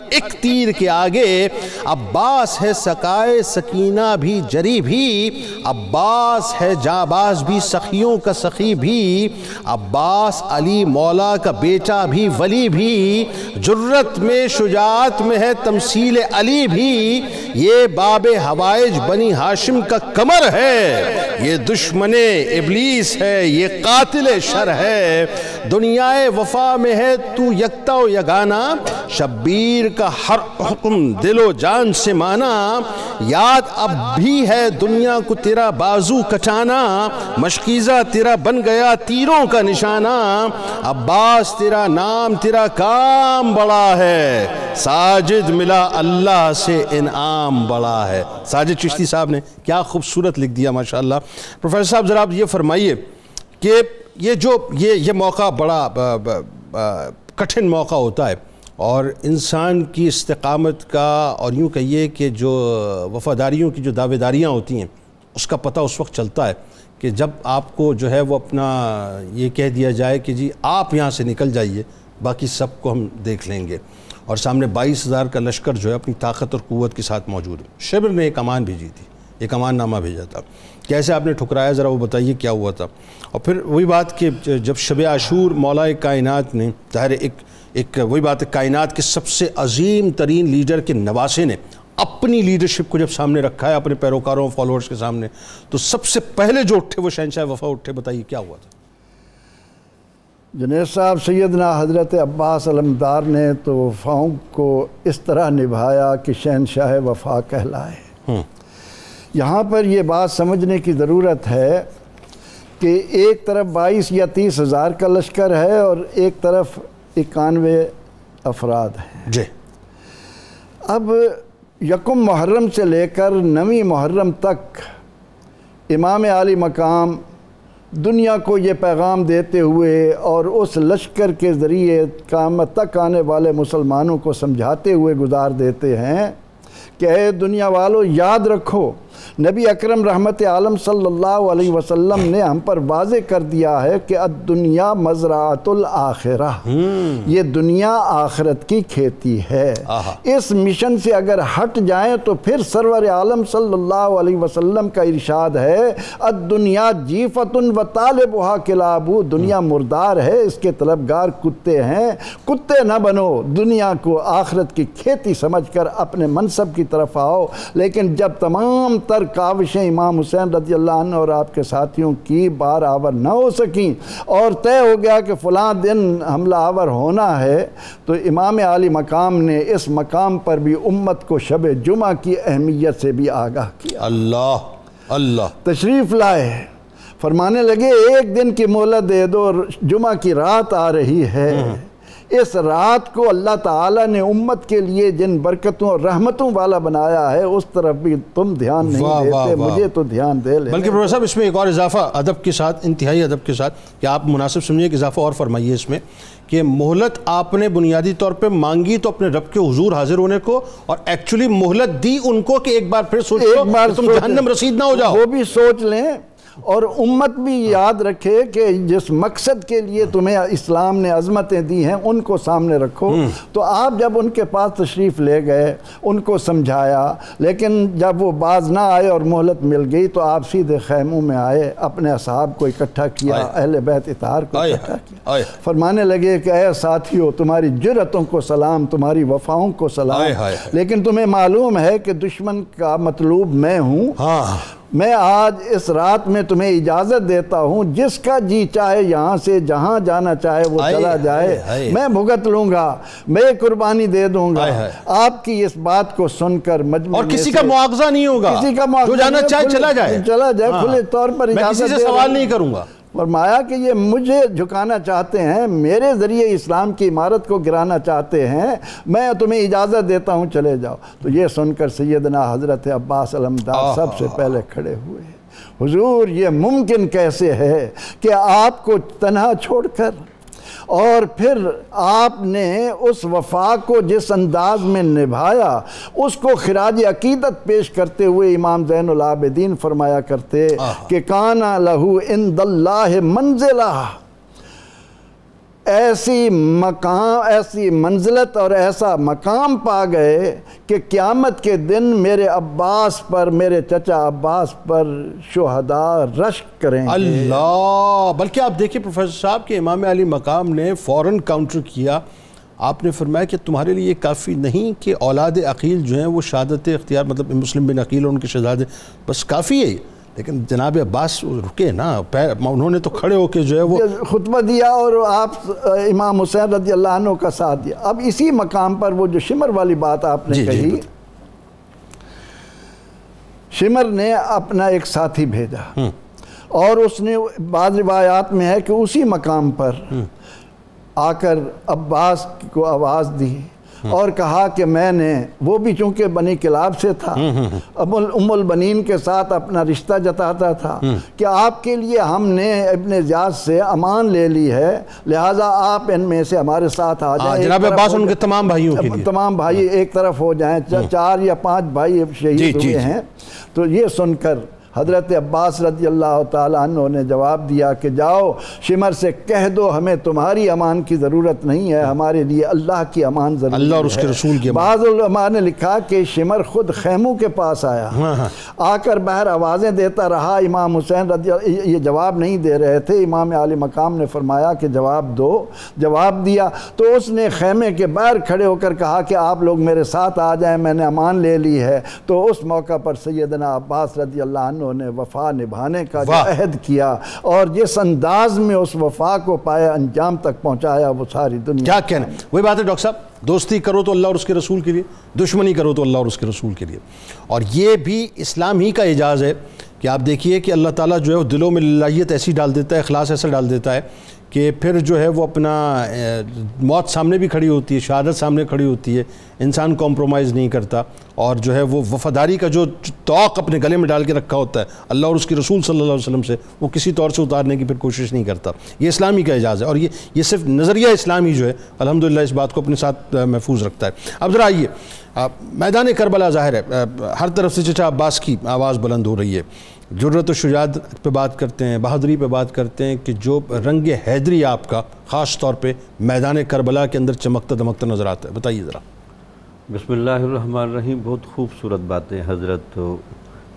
ایک تیر کے آگے، عباس ہے سقائے سکینہ بھی جری بھی، عباس ہے جانباز بھی سخیوں کا سخی بھی، عباس علی مولا کا بیٹا بھی ولی بھی، بھی، جرت میں شجاعت میں ہے تمثیل علی بھی، یہ باب حوائج بنی ہاشم کا کمر ہے، یہ دشمن ابلیس ہے، یہ قاتل شر ہے، دنیا وفا میں ہے تو یکتا و یگانا، شبیر کا ہر حکم دل و جان سے مانا، یاد اب بھی ہے دنیا کو تیرا بازو کٹانا، مشکیزہ تیرا بن گیا تیروں کا نشانہ، عباس تیرا نام تیرا کام بڑا ہے، ساجد ملا اللہ سے انعام بڑا ہے۔ ساجد چشتی صاحب نے کیا خوبصورت لکھ دیا ماشاءاللہ۔ پروفیسر صاحب ذرا آپ یہ فرمائیے کہ یہ موقع بڑا کٹھن موقع ہوتا ہے، اور انسان کی استقامت کا اور یوں کہیے کہ جو وفاداریوں کی جو دعوے داریاں ہوتی ہیں اس کا پتہ اس وقت چلتا ہے کہ جب آپ کو جو ہے وہ اپنا یہ کہہ دیا جائے کہ جی آپ یہاں سے نکل جائیے، باقی سب کو ہم دیکھ لیں گے، اور سامنے 22,000 کا لشکر جو ہے اپنی طاقت اور قوت کے ساتھ موجود ہے۔ شبر نے ایک امان بھیجی تھی، ایک امان نامہ بھیجا تھا، کیسے آپ نے ٹھکرایا ذرا وہ بتائیے کیا ہوا تھا؟ اور پھر وہی بات کہ جب شب عاشور مولا کائنات نے ظاہر ایک وہی بات ہے، کائنات کے سب سے عظیم ترین لیڈر کے نواسے نے اپنی لیڈرشپ کو جب سامنے رکھا ہے اپنے پیروکاروں فالوورز کے سامنے، تو سب سے پہلے جو اٹھے وہ شہنشاہ وفا اٹھے، بتائیے کیا ہوا تھا؟ جنید صاحب، سیدنا حضرت عباس علمدار نے تو وفاؤں کو اس طرح نبھایا کہ شہنشاہ وفا کہلائے۔ یہاں پر یہ بات سمجھنے کی ضرورت ہے کہ ایک طرف 22 یا 30 ہزار کا لشکر ہے اور ایک طرف 91 افراد ہیں۔ جی اب یکم محرم سے لے کر 9 محرم تک امام عالی مقام دنیا کو یہ پیغام دیتے ہوئے اور اس لشکر کے ذریعے قیامت تک آنے والے مسلمانوں کو سمجھاتے ہوئے گزار دیتے ہیں کہ اے دنیا والو، یاد رکھو نبی اکرم رحمت عالم صلی اللہ علیہ وسلم نے ہم پر واضح کر دیا ہے کہ الدنیا مزرعۃ الآخرہ، یہ دنیا آخرت کی کھیتی ہے۔ اس مشن سے اگر ہٹ جائیں تو پھر سرور عالم صلی اللہ علیہ وسلم کا ارشاد ہے الدنیا جیفۃ وطالبھا کلاب، دنیا مردار ہے، اس کے طلبگار کتے ہیں، کتے نہ بنو، دنیا کو آخرت کی کھیتی سمجھ کر اپنے منصب کی طرف آؤ۔ لیکن جب تمام تر کاوشیں امام حسین رضی اللہ عنہ اور آپ کے ساتھیوں کی بار آور نہ ہو سکیں اور طے ہو گیا کہ فلاں دن حملہ آور ہونا ہے، تو امام عالی مقام نے اس مقام پر بھی امت کو شب جمعہ کی اہمیت سے بھی آگاہ کیا۔ اللہ تشریف لائے، فرمانے لگے ایک دن کی مہلت دے دو، جمعہ کی رات آ رہی ہے، اس رات کو اللہ تعالیٰ نے امت کے لیے جن برکتوں اور رحمتوں والا بنایا ہے اس طرف بھی تم دھیان نہیں دیتے، مجھے تو دھیان دے لیں۔ بلکہ پروفیسر صاحب اس میں ایک اور اضافہ ادب کے ساتھ، انتہائی ادب کے ساتھ، کہ آپ مناسب سمجھیے کہ اضافہ اور فرمائیے اس میں کہ مہلت آپ نے بنیادی طور پہ مانگی تو اپنے رب کے حضور حاضر ہونے کو، اور ایکچولی مہلت دی ان کو کہ ایک بار پھر سوچو کہ تم جہنم رسید نہ ہو جاؤ، وہ بھی سوچ لیں اور امت بھی یاد رکھے کہ جس مقصد کے لیے تمہیں اسلام نے عظمتیں دی ہیں ان کو سامنے رکھو۔ تو آپ جب ان کے پاس تشریف لے گئے، ان کو سمجھایا، لیکن جب وہ باز نہ آئے اور مہلت مل گئی تو آپ سیدھے خیموں میں آئے، اپنے اصحاب کو اکٹھا کیا، اہل بیت اطہار کو اکٹھا کیا، فرمانے لگے کہ اے ساتھیو، تمہاری جرأتوں کو سلام، تمہاری وفاؤں کو سلام، لیکن تمہیں معلوم ہے کہ دشمن کا مطلوب میں ہوں، میں آج اس رات میں تمہیں اجازت دیتا ہوں، جس کا جی چاہے یہاں سے جہاں جانا چاہے وہ چلا جائے، میں بھگت لوں گا، میں قربانی دے دوں گا۔ آپ کی اس بات کو سن کر مجمع اور کسی کا مواخذہ نہیں ہوگا، جو جانا چاہے چلا جائے، کھلے طور پر میں کسی سے سوال نہیں کروں گا۔ فرمایا کہ یہ مجھے جھکانا چاہتے ہیں، میرے ذریعے اسلام کی عمارت کو گرانا چاہتے ہیں، میں تمہیں اجازت دیتا ہوں، چلے جاؤ۔ تو یہ سن کر سیدنا حضرت عباس علمدار سب سے پہلے کھڑے ہوئے، حضور یہ ممکن کیسے ہے کہ آپ کو تنہا چھوڑ کر، اور پھر آپ نے اس وفا کو جس انداز میں نبھایا اس کو خراج عقیدت پیش کرتے ہوئے امام زین العابدین فرمایا کرتے کہ کانا لہو عند اللہ منزلہ، ایسی منزلت اور ایسا مقام پا گئے کہ قیامت کے دن میرے عباس پر، میرے چچا عباس پر شہداء رشک کریں گے۔ اللہ، بلکہ آپ دیکھیں پروفیسر صاحب کہ امام علی مقام نے فوراً کاؤنٹر کیا، آپ نے فرمایا کہ تمہارے لیے یہ کافی نہیں کہ اولاد عقیل جو ہیں وہ شہادت اختیار مطلب مسلم بن عقیل اور ان کے شہزادے بس کافی ہے، لیکن جناب عباس رکے نا، انہوں نے تو کھڑے ہو کے جو ہے وہ خطبہ دیا اور آپ امام حسین رضی اللہ عنہ کا ساتھ دیا۔ اب اسی مقام پر وہ جو شمر والی بات آپ نے کہی، شمر نے اپنا ایک ساتھی بھیجا اور اس نے بعض روایات میں ہے کہ اسی مقام پر آ کر عباس کو آواز دی اور کہا کہ میں نے، وہ بھی چونکہ بنی کلاب سے تھا، ام البنین کے ساتھ اپنا رشتہ جتاتا تھا، کہ آپ کے لیے ہم نے ابن زیاد سے امان لے لی ہے، لہٰذا آپ ان میں سے ہمارے ساتھ آ جائیں۔ جناب عباس ان کے تمام بھائیوں کے لیے، تمام بھائی ایک طرف ہو جائیں، 4 یا 5 بھائی شہید ہوئے ہیں۔ تو یہ سن کر حضرت عباس رضی اللہ تعالیٰ عنہ نے جواب دیا کہ جاؤ شمر سے کہہ دو ہمیں تمہاری امان کی ضرورت نہیں ہے، ہمارے لیے اللہ کی امان ضرورت ہے، اللہ اور اس کے رسول کی امان۔ بعض علماء نے لکھا کہ شمر خود خیموں کے پاس آیا، آ کر باہر آوازیں دیتا رہا، امام حسین یہ جواب نہیں دے رہے تھے، امام عالی مقام نے فرمایا کہ جواب دو، جواب دیا تو اس نے خیمے کے باہر کھڑے ہو کر کہا کہ آپ لوگ میرے ساتھ آ جائیں، میں نے امان لے لی ہے۔ تو اس موقع پر سیدنا عباس رضی اللہ عنہ نے وفا نبھانے کا جو عہد کیا اور جس انداز میں اس وفا کو پایا انجام تک پہنچایا، وہ ساری دنیا کیا کہنا ہے۔ وہی بات ہے ڈاکٹر صاحب، دوستی کرو تو اللہ اور اس کے رسول کے لیے، دشمنی کرو تو اللہ اور اس کے رسول کے لیے۔ اور یہ بھی اسلام ہی کا اعجاز ہے کہ آپ دیکھیے کہ اللہ تعالیٰ جو ہے وہ دلوں میں للہیت ایسی ڈال دیتا ہے، اخلاص ایسا ڈال دیتا ہے کہ پھر جو ہے وہ اپنا موت سامنے بھی کھڑی ہوتی ہے، شہادت سامنے کھڑی ہوتی ہے، انسان کمپرومائز نہیں کرتا، اور جو ہے وہ وفاداری کا جو توق اپنے گلے میں ڈال کے رکھا ہوتا ہے اللہ اور اس کے رسول صلی اللہ علیہ وسلم سے، وہ کسی طور سے اتارنے کی پھر کوشش نہیں کرتا۔ یہ اسلامی کا اعجاز ہے، اور یہ صرف نظریہ اسلامی جو ہے الحمدللہ اس بات کو اپنے ساتھ محفوظ رکھتا ہے۔ اب ذرا آئیے، میدان کربلا ظاہر ہے ہر طرف سے چچا عباس کی آواز بلند ہو رہی ہے، جرأت و شجاعت پہ بات کرتے ہیں، بہادری پہ بات کرتے ہیں، کہ جو رنگ حیدری آپ کا خاص طور پہ میدان کربلا کے اندر چمکتا دمکتا نظر آتا ہے، بتائیے ذرا۔ بسم اللہ الرحمن الرحیم۔ بہت خوبصورت باتیں حضرت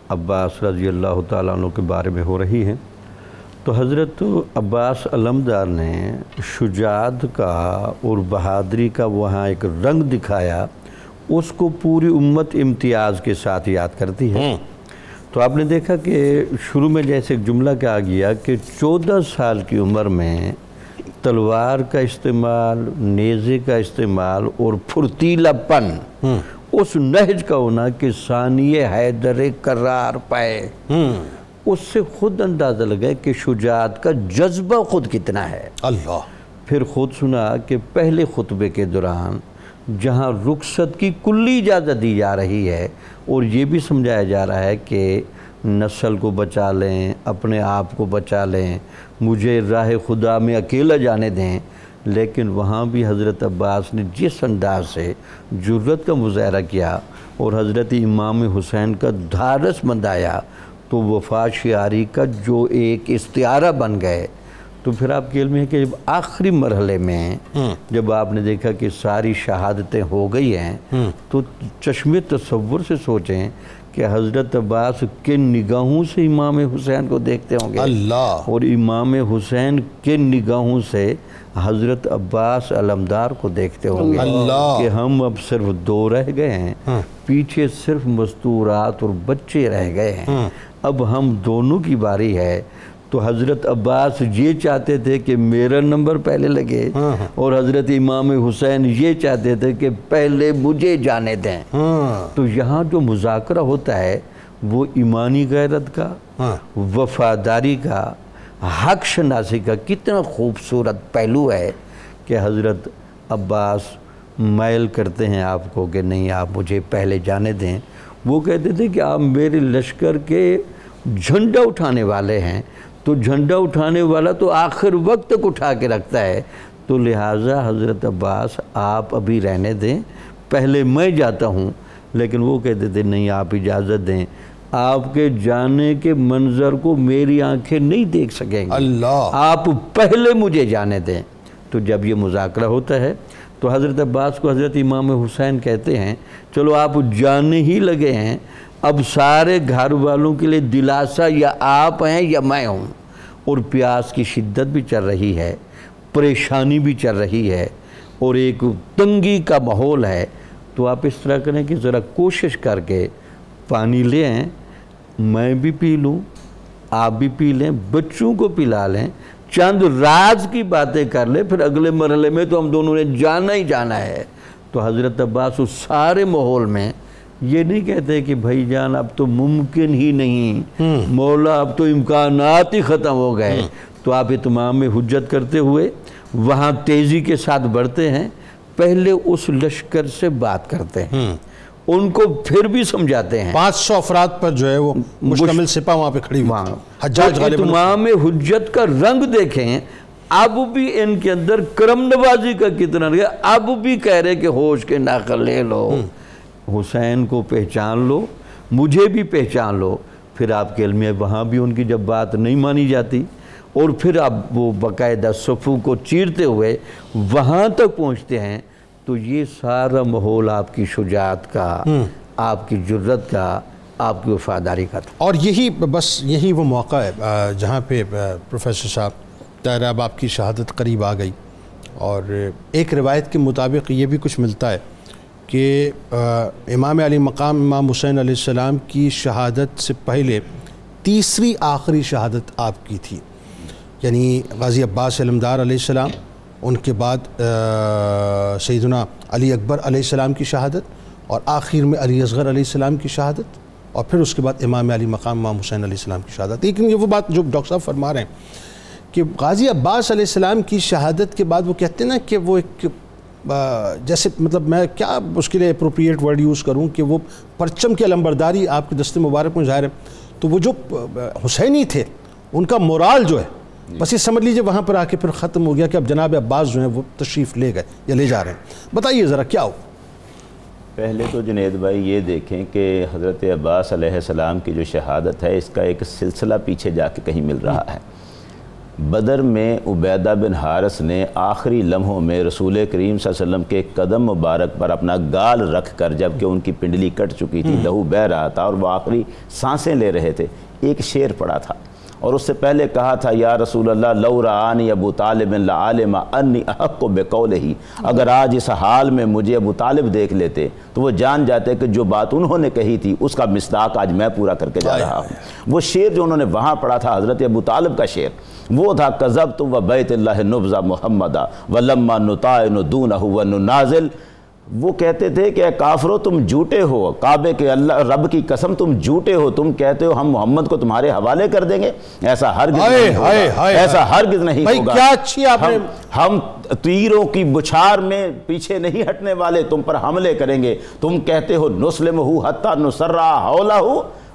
عباس رضی اللہ تعالیٰ عنہ کے بارے میں ہو رہی ہیں۔ تو حضرت عباس علمدار نے شجاعت کا اور بہادری کا وہاں ایک رنگ دکھایا، اس کو پوری امت امتیاز کے ساتھ یاد کرتی ہے۔ تو آپ نے دیکھا کہ شروع میں جیسے ایک جملہ کہا گیا کہ 14 سال کی عمر میں تلوار کا استعمال، نیزے کا استعمال اور پھرتیلا پن، اس نہج کا ہونا کہ ثانی حیدر کرار پائے، اس سے خود اندازہ لگا کہ شجاعت کا جذبہ خود کتنا ہے۔ اللہ پھر خود سنا کہ پہلے خطبے کے دوران جہاں رخصت کی کلی اجازت دی جا رہی ہے اور یہ بھی سمجھایا جا رہا ہے کہ نسل کو بچا لیں، اپنے آپ کو بچا لیں، مجھے راہ خدا میں اکیلا جانے دیں، لیکن وہاں بھی حضرت عباس نے جس انداز سے جرأت کا مظاہرہ کیا اور حضرت امام حسین کا دھارس بندھایا، تو وفا شعاری کا جو ایک استعارہ بن گئے۔ تو پھر آپ کے علم ہے کہ جب آخری مرحلے میں جب آپ نے دیکھا کہ ساری شہادتیں ہو گئی ہیں، تو چشم تصور سے سوچیں کہ حضرت عباس کن نگاہوں سے امام حسین کو دیکھتے ہوں گے، اللہ، اور امام حسین کن نگاہوں سے حضرت عباس علمدار کو دیکھتے ہوں گے، اللہ، کہ ہم اب صرف 2 رہ گئے ہیں، پیچھے صرف مستورات اور بچے رہ گئے ہیں، اب ہم دونوں کی باری ہے۔ تو حضرت عباس یہ چاہتے تھے کہ میرا نمبر پہلے لگے، اور حضرت امام حسین یہ چاہتے تھے کہ پہلے مجھے جانے دیں۔ تو یہاں جو مذاکرہ ہوتا ہے وہ ایمانی غیرت کا، وفاداری کا، حق شناسی کا کتنا خوبصورت پہلو ہے کہ حضرت عباس میل کرتے ہیں آپ کو کہ نہیں آپ مجھے پہلے جانے دیں۔ وہ کہتے تھے کہ آپ میرے لشکر کے جھنڈا اٹھانے والے ہیں، تو جھنڈا اٹھانے والا تو آخر وقت تک اٹھا کے رکھتا ہے، تو لہٰذا حضرت عباس آپ ابھی رہنے دیں، پہلے میں جاتا ہوں۔ لیکن وہ کہتے تھے نہیں آپ اجازت دیں، آپ کے جانے کے منظر کو میری آنکھیں نہیں دیکھ سکیں گے، اللہ، آپ پہلے مجھے جانے دیں۔ تو جب یہ مذاکرہ ہوتا ہے تو حضرت عباس کو حضرت امام حسین کہتے ہیں چلو آپ جانے ہی لگے ہیں، اب سارے گھر والوں کے لیے دلاسا یا آپ ہیں یا میں ہوں، اور پیاس کی شدت بھی چل رہی ہے، پریشانی بھی چل رہی ہے، اور ایک تنگی کا ماحول ہے، تو آپ اس طرح کریں کہ ذرا کوشش کر کے پانی لے آئیں، میں بھی پی لوں، آپ بھی پی لیں، بچوں کو پلا لیں، چند راز کی باتیں کر لیں، پھر اگلے مرحلے میں تو ہم دونوں نے جانا ہی جانا ہے۔ تو حضرت عباس اس سارے ماحول میں یہ نہیں کہتے کہ بھائی جان اب تو ممکن ہی نہیں، مولا اب تو امکانات ہی ختم ہو گئے، تو آپ اتمام حجت کرتے ہوئے وہاں تیزی کے ساتھ بڑھتے ہیں، پہلے اس لشکر سے بات کرتے ہیں، ان کو پھر بھی سمجھاتے ہیں۔ 500 افراد پر جو ہے وہ مشتمل سپاہ وہاں پہ کھڑی ہوئی، حجاج غالب اتمام حجت کا رنگ دیکھیں، اب بھی ان کے اندر کرم نوازی کا کتنا رہا، اب بھی کہہ رہے کہ ہوش کے ناخن لے لو، حسین کو پہچان لو، مجھے بھی پہچان لو۔ پھر آپ کے علم ہے وہاں بھی ان کی جب بات نہیں مانی جاتی، اور پھر اب وہ باقاعدہ صفوں کو چیرتے ہوئے وہاں تک پہنچتے ہیں، تو یہ سارا ماحول آپ کی شجاعت کا، آپ کی جرت کا، آپ کی وفاداری کا تھا۔ اور یہی وہ موقع ہے جہاں پہ پروفیسر صاحب طاہر اب آپ کی شہادت قریب آ گئی، اور ایک روایت کے مطابق یہ بھی کچھ ملتا ہے کہ امام علی مقام امام حسین علیہ السلام کی شہادت سے پہلے تیسری آخری شہادت آپ کی تھی، یعنی غازی عباس علمدار علیہ السلام، ان کے بعد سیدنا علی اکبر علیہ السلام کی شہادت، اور آخر میں علی اصغر علیہ السلام کی شہادت، اور پھر اس کے بعد امام علی مقام امام حسین علیہ السلام کی شہادت۔ لیکن یہ وہ بات جو ڈاکٹر صاحب فرما رہے ہیں کہ غازی عباس علیہ السلام کی شہادت کے بعد وہ کہتے ہیں نا کہ وہ ایک جیسے مطلب میں کیا اس کے لیے اپروپریٹ ورڈ یوز کروں کہ وہ پرچم کی علمبرداری آپ کے دست مبارک میں ظاہر ہے، تو وہ جو حسینی تھے ان کا مورال جو ہے بس یہ سمجھ لیجئے وہاں پر آ کے پھر ختم ہو گیا کہ اب جناب عباس جو ہیں وہ تشریف لے گئے یا لے جا رہے ہیں۔ بتائیے ذرا کیا ہو؟ پہلے تو جنید بھائی یہ دیکھیں کہ حضرت عباس علیہ السلام کی جو شہادت ہے اس کا ایک سلسلہ پیچھے جا کے کہیں مل رہا ہے۔ بدر میں عبیدہ بن حارث نے آخری لمحوں میں رسول کریم صلی اللہ علیہ وسلم کے قدم مبارک پر اپنا گال رکھ کر، جبکہ ان کی پنڈلی کٹ چکی تھی، لہو بہہ رہا تھا اور وہ آخری سانسیں لے رہے تھے، ایک شعر پڑھا تھا، اور اس سے پہلے کہا تھا یا رسول اللہ لو رآنی ابو طالب لعلم انی احق بقولہ، اگر آج اس حال میں مجھے ابو طالب دیکھ لیتے تو وہ جان جاتے کہ جو بات انہوں نے کہی تھی اس کا مصداق آج میں پورا کر کے جا رہا ہوں۔ وہ شعر جو انہوں نے وہاں پڑھا تھا حضرت ابو طالب کا شعر، وہ تھا کذبت و بیت اللہ نبذ محمدہ ولما نطائن دونہ وننازل۔ وہ کہتے تھے کہ اے کافرو تم جھوٹے ہو، کعبے کے اللہ رب کی قسم تم جھوٹے ہو، تم کہتے ہو ہم محمد کو تمہارے حوالے کر دیں گے، ایسا ہرگز نہیں ہوگا، ایسا ہرگز نہیں ہوگا۔ کیا اچھی آپ نے ہم تیروں کی بچھار میں پیچھے نہیں ہٹنے والے، تم پر حملے کریں گے۔ تم کہتے ہو نسلمہ حتی نسرع حولہ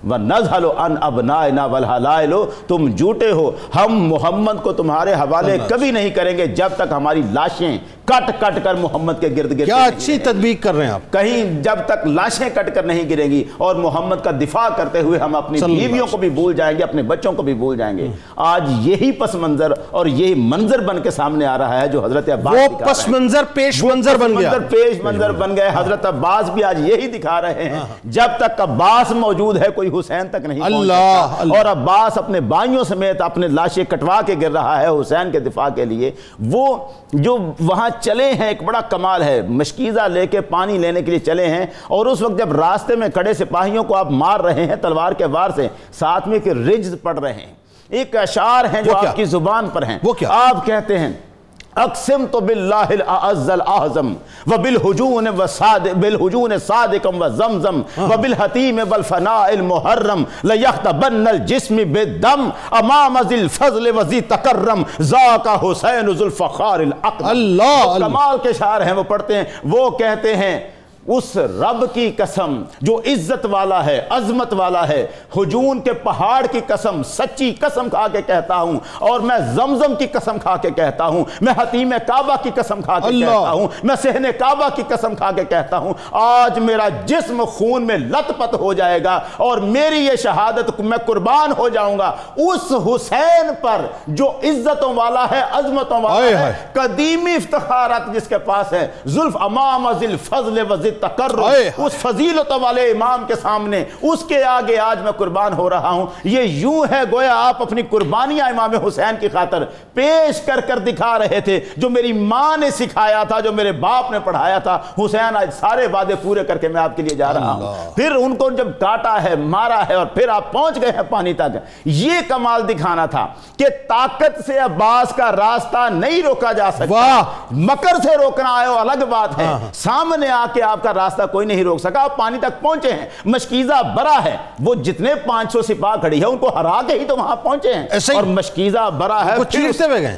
وَنَزْحَلُ عَنْ أَبْنَائِنَا وَالْحَلَائِلُ، تم جھوٹے ہو، ہم محمد کو تمہارے حوالے کبھی نہیں کریں گے جب تک ہماری لاشیں کٹ کٹ کر محمد کے گرد گرد۔ کیا اچھی تطبیق کر رہے ہیں آپ، کہیں جب تک لاشیں کٹ کر نہیں گریں گی اور محمد کا دفاع کرتے ہوئے ہم اپنی بیویوں کو بھی بھول جائیں گے، اپنے بچوں کو بھی بھول جائیں گے۔ آج یہی پس منظر اور یہی منظر بن کے سامنے آ رہا ہے جو حضرت عباس وہ پس منظر پیش منظر بن گیا، پیش منظر بن گئے۔ حضرت عباس بھی آج یہی دکھا رہے ہیں، جب تک عباس موجود ہے کوئی حسین تک نہیں پہنچ سکتا، اور عباس اپنے بائیوں سمیت اپنے لاشیں کٹوا کے گر رہا ہے حسین کے دفاع کے لیے۔ وہ جو وہاں چلے ہیں ایک بڑا کمال ہے، مشکیزہ لے کے پانی لینے کے لیے چلے ہیں، اور اس وقت جب راستے میں کھڑے سپاہیوں کو آپ مار رہے ہیں تلوار کے وار سے، ساتھ میں کہ رجز پڑھ رہے ہیں، ایک اشعار ہیں جو آپ کی زبان پر ہیں، آپ کہتے ہیں اقسمت باللہ الاعز الاعظم بالحجون صادقم وزمزم وبالحتیم والفناء المحرم لیختبن الجسم بالدم امام ذی الفضل وذی تکرم ذاک حسین ذو الفخار الاقدم۔ اللہ کمال کے شعر ہیں وہ پڑھتے ہیں، وہ کہتے ہیں اس رب کی قسم جو عزت والا ہے، عظمت والا ہے، حجون کے پہاڑ کی قسم، سچی قسم کھا کے کہتا ہوں، اور میں زمزم کی قسم کھا کے کہتا ہوں، میں حتیم کعبہ کی قسم کھا کے کہتا ہوں، میں صحن کعبہ کی قسم کھا کے کہتا ہوں، آج میرا جسم خون میں لت پت ہو جائے گا اور میری یہ شہادت میں قربان ہو جاؤں گا اس حسین پر جو عزتوں والا ہے، عظمتوں والا ہے، قدیمی افتخارات جس کے پاس ہے، زلف امام ذی الفضل و ذی تقرب، اس فضیلت والے امام کے سامنے، اس کے آگے آج میں قربان ہو رہا ہوں۔ یہ یوں ہے گویا آپ اپنی قربانیاں امام حسین کی خاطر پیش کر کر دکھا رہے تھے، جو میری ماں نے سکھایا تھا، جو میرے باپ نے پڑھایا تھا۔ حسین آج سارے وعدے پورے کر کے میں آپ کے لیے جا رہا ہوں۔ پھر ان کو جب کاٹا ہے، مارا ہے، اور پھر آپ پہنچ گئے ہیں پانی تک۔ یہ کمال دکھانا تھا کہ طاقت سے عباس کا راستہ نہیں روکا جا سکتا، مکر سے روکنا ہے وہ الگ بات ہے۔ سامنے آ کے آپ کا راستہ کوئی نہیں روک سکا، آپ پانی تک پہنچے ہیں۔ مشکیزہ برا ہے، وہ جتنے 500 سپاہ کھڑی ہے ان کو ہرا کے ہی تو وہاں پہنچے ہیں، اور مشکیزہ برا ہے۔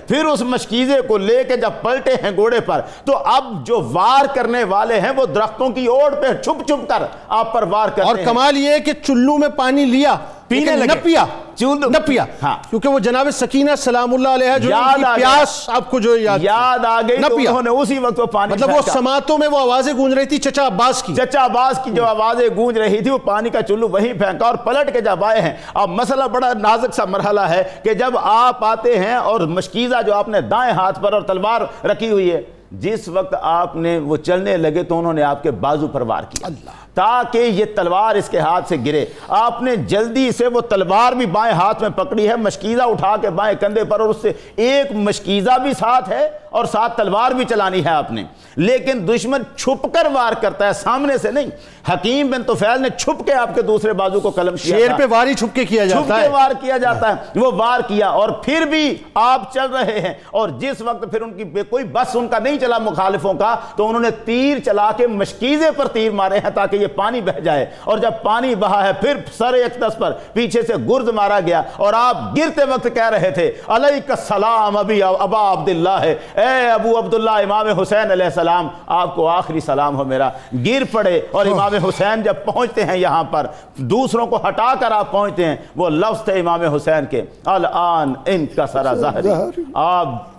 پھر اس مشکیزے کو لے کے جب پلٹے ہیں گھوڑے پر، تو اب جو وار کرنے والے ہیں وہ درختوں کی اوڑ پہ چھپ چھپ کر آپ پر وار کرتے ہیں۔ اور کمال یہ ہے کہ چلو میں پانی لیا، پینے لگے، نہ پیا، کیونکہ وہ جناب سکینہ سلام اللہ علیہ جو ان کی پیاس آپ کو جو یاد آ گئی، تو انہوں نے اسی وقت وہ پانی، مطلب وہ سماعتوں میں وہ آوازیں گونج رہی تھی چچا عباس کی جو آوازیں گونج رہی تھی، وہ پانی کا چلو وہیں پھینکا اور پلٹ کے جب آئے ہیں۔ اب مسئلہ بڑا نازک سا مرحلہ ہے کہ جب آپ آتے ہیں اور مشکیزہ جو آپ نے دائیں ہاتھ پر اور تلوار رکھی ہوئی ہے، جس وقت آپ نے وہ چلنے لگے تو انہوں نے آپ کے بازو پر وار کیا تاکہ یہ تلوار اس کے ہاتھ سے گرے۔ آپ نے جلدی سے وہ تلوار بھی بائیں ہاتھ میں پکڑی ہے، مشکیزہ اٹھا کے بائیں کندھے پر، اور اس سے ایک مشکیزہ بھی ساتھ ہے اور ساتھ تلوار بھی چلانی ہے آپ نے۔ لیکن دشمن چھپ کر وار کرتا ہے، سامنے سے نہیں۔ حکیم بن طفیل نے چھپ کے آپ کے دوسرے بازو کو قلم کیا، شیر پہ واری چھپ کے کیا جاتا ہے، چھپ کے وار کیا جاتا ہے۔ وہ وار کیا اور پھر بھی آپ چل رہے ہیں، اور جس وقت پھر ان کی کوئی بس ان کا نہیں چلا مخالفوں کا، تو انہوں نے تیر چلا کے مشکیزے پر تیر مارے ہیں تاکہ یہ پانی بہ جائے، اور جب پانی بہا ہے پھر سر اقدس پر پیچھے سے گرد مارا گیا، اور آپ گرتے وقت کہہ رہے تھے علیک السلام ابی ابا عبداللہ، ہے اے ابو عبداللہ امام حسین علیہ السلام، آپ کو آخری سلام ہو میرا۔ گر پڑے، اور امام حسین جب پہنچتے ہیں یہاں پر، دوسروں کو ہٹا کر آپ پہنچتے ہیں، وہ لفظ تھے امام حسین کے، الان انکسر ظہری،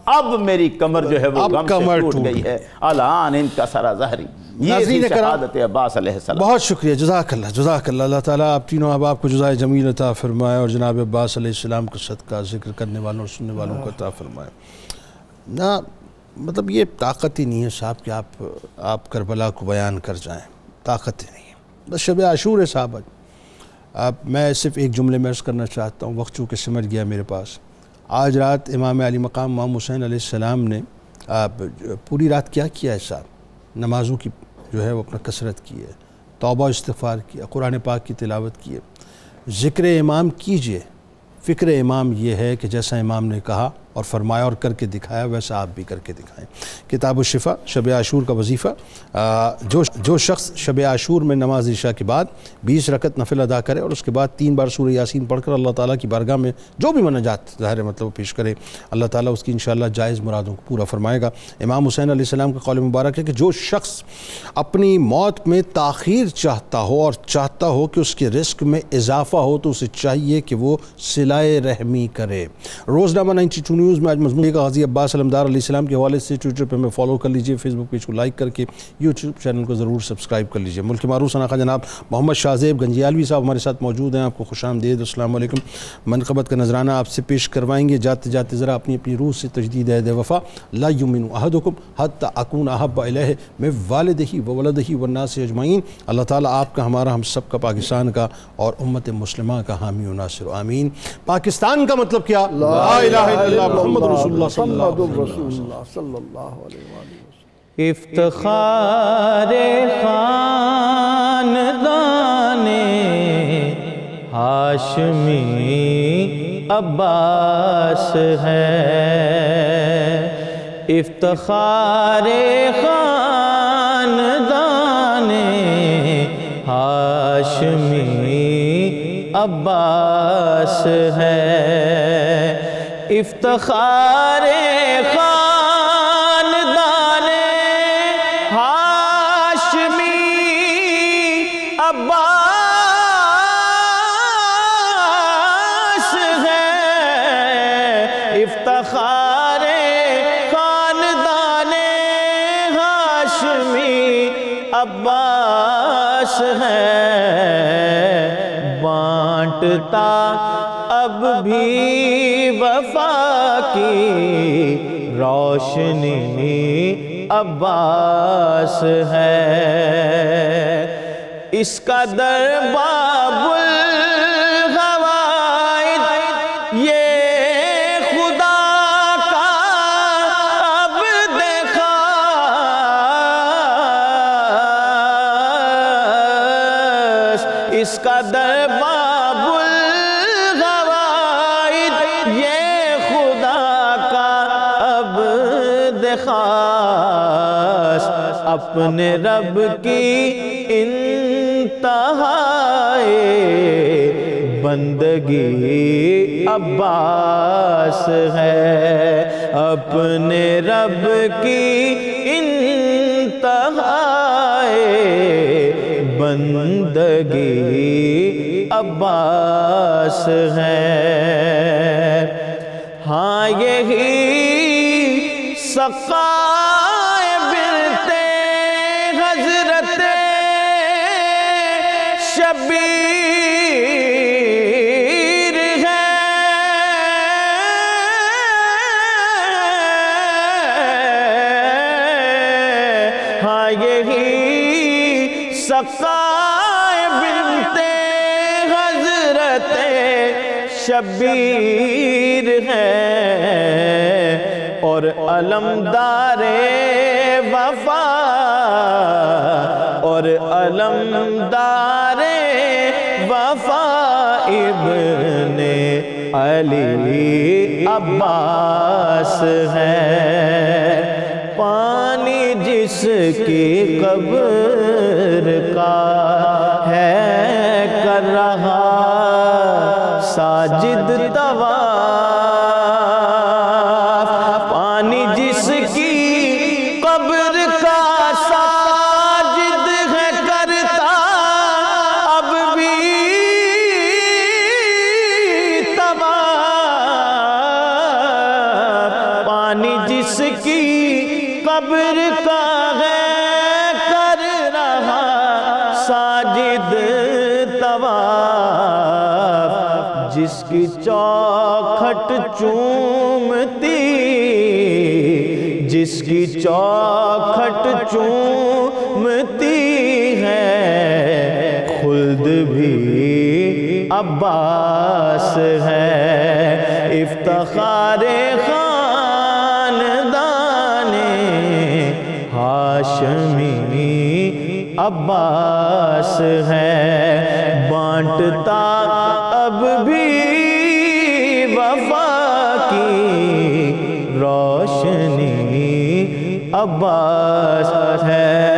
اب میری کمر جو ہے وہ غم سے ٹوٹ گئی ہے، الان انکسر ظہری۔ یہ تھی شہادت عباس علیہ السلام۔ بہت شکریہ، جزاک اللہ۔ اللہ تعالیٰ آپ تینوں احباب کو جزائے جمیل عطا فرمائے، اور جناب عباس علیہ السلام کا صدقہ ذکر کرنے والوں اور سننے والوں کو عطا فرمائے۔ نہ مطلب یہ طاقت ہی نہیں ہے صاحب کہ آپ کربلا کو بیان کر جائیں، طاقت ہی نہیں ہے، بس شب عاشور ہے صاحب۔ اب میں صرف ایک جملے میں عرض کرنا چاہتا ہوں، وقت چونکہ سمجھ گیا میرے پاس۔ آج رات امام علی مقام امام حسین علیہ السلام نے پوری رات کیا کیا ہے صاحب؟ نمازوں کی جو ہے وہ اپنا کثرت کی ہے، توبہ استغفار کیا، قرآن پاک کی تلاوت کی ہے، ذکر امام کیجئے۔ فکر امام یہ ہے کہ جیسا امام نے کہا اور فرمایا اور کر کے دکھایا، ویسا آپ بھی کر کے دکھائیں۔ کتاب الشفا، شب عاشور کا وظیفہ، جو شخص شب عاشور میں نماز عشاء کے بعد 20 رکعت نفل ادا کرے اور اس کے بعد 3 بار سورہ یاسین پڑھ کر اللہ تعالیٰ کی بارگاہ میں جو بھی مناجات ظاہر ہے مطلب پیش کرے، اللہ تعالیٰ اس کی انشاءاللہ جائز مرادوں کو پورا فرمائے گا۔ امام حسین علیہ السلام کا قول مبارک ہے کہ جو شخص اپنی موت میں تاخیر چاہتا ہو اور چاہتا ہو کہ اس کے رزق میں اضافہ ہو، تو اسے چاہیے کہ وہ صلہ رحمی کرے۔ روزنامہ 92 نیوز میں آج مضمون کا غازی عباس علمدار علیہ السلام کے حوالے سے ٹویٹر پہ ہمیں فالو کر لیجئے، فیس بک پیج کو لائک کر کے یوٹیوب چینل کو ضرور سبسکرائب کر لیجئے۔ ملک معروف شناخہ جناب محمد شاہزیب گنجیالوی صاحب ہمارے ساتھ موجود ہیں، آپ کو خوش آمدید، السلام علیکم۔ منقبت کا نذرانہ آپ سے پیش کروائیں گے، جاتے جاتے ذرا اپنی روح سے تجدید عہد وفا۔ لا یؤمن احدکم حتی اکون احب الیہ من والدہ وولدہ والناس اجمعین۔ اللہ تعالیٰ آپ کا، ہمارا، ہم سب کا، پاکستان کا اور امت مسلمہ کا حامی و ناصر، آمین۔ پاکستان کا مطلب کیا؟ لا الہ الا اللہ محمد رسول اللہ صلی اللہ علیہ وسلم۔ افتخار خاندان ہاشمی عباس ہے، افتخار خاندان ہاشمی عباس ہے، افتخار خاندان ہاشمی عباس ہے، افتخار خاندان ہاشمی عباس ہے، بانٹتا اب بھی وفا کی روشنی عباس ہے، اس کا در باب الغوائد یہ خدا کا عبد خاص، اس کا در باب الغوائد یہ خدا کا عبد خاص، اپنے رب کی انتہائے بندگی عباس ہے، اپنے رب کی انتہائے بندگی عباس ہے۔ ہاں یہی سقائے برتے حضرت شبیر ہے، ہاں یہی سقائے برتے حضرت شبیر ہے، اور علمدار وفا اور علمدار وفا ابن علی عباس ہے، پانی جس کی قبر کا ہے کر رہا ساجد طواف، پانی جس کی قبر کا ساجد ہے کرتا اب بھی طواف، پانی جس کی قبر کا ہے کر رہا ساجد طواف، جس کی چوکھٹ چومتی، جس کی چوکھٹ چومتی ہے خلد بھی عباس ہے، افتخار خاندان ہاشمی عباس ہے، بانٹتا اب بھی وفا کی روشنی عباس ہے۔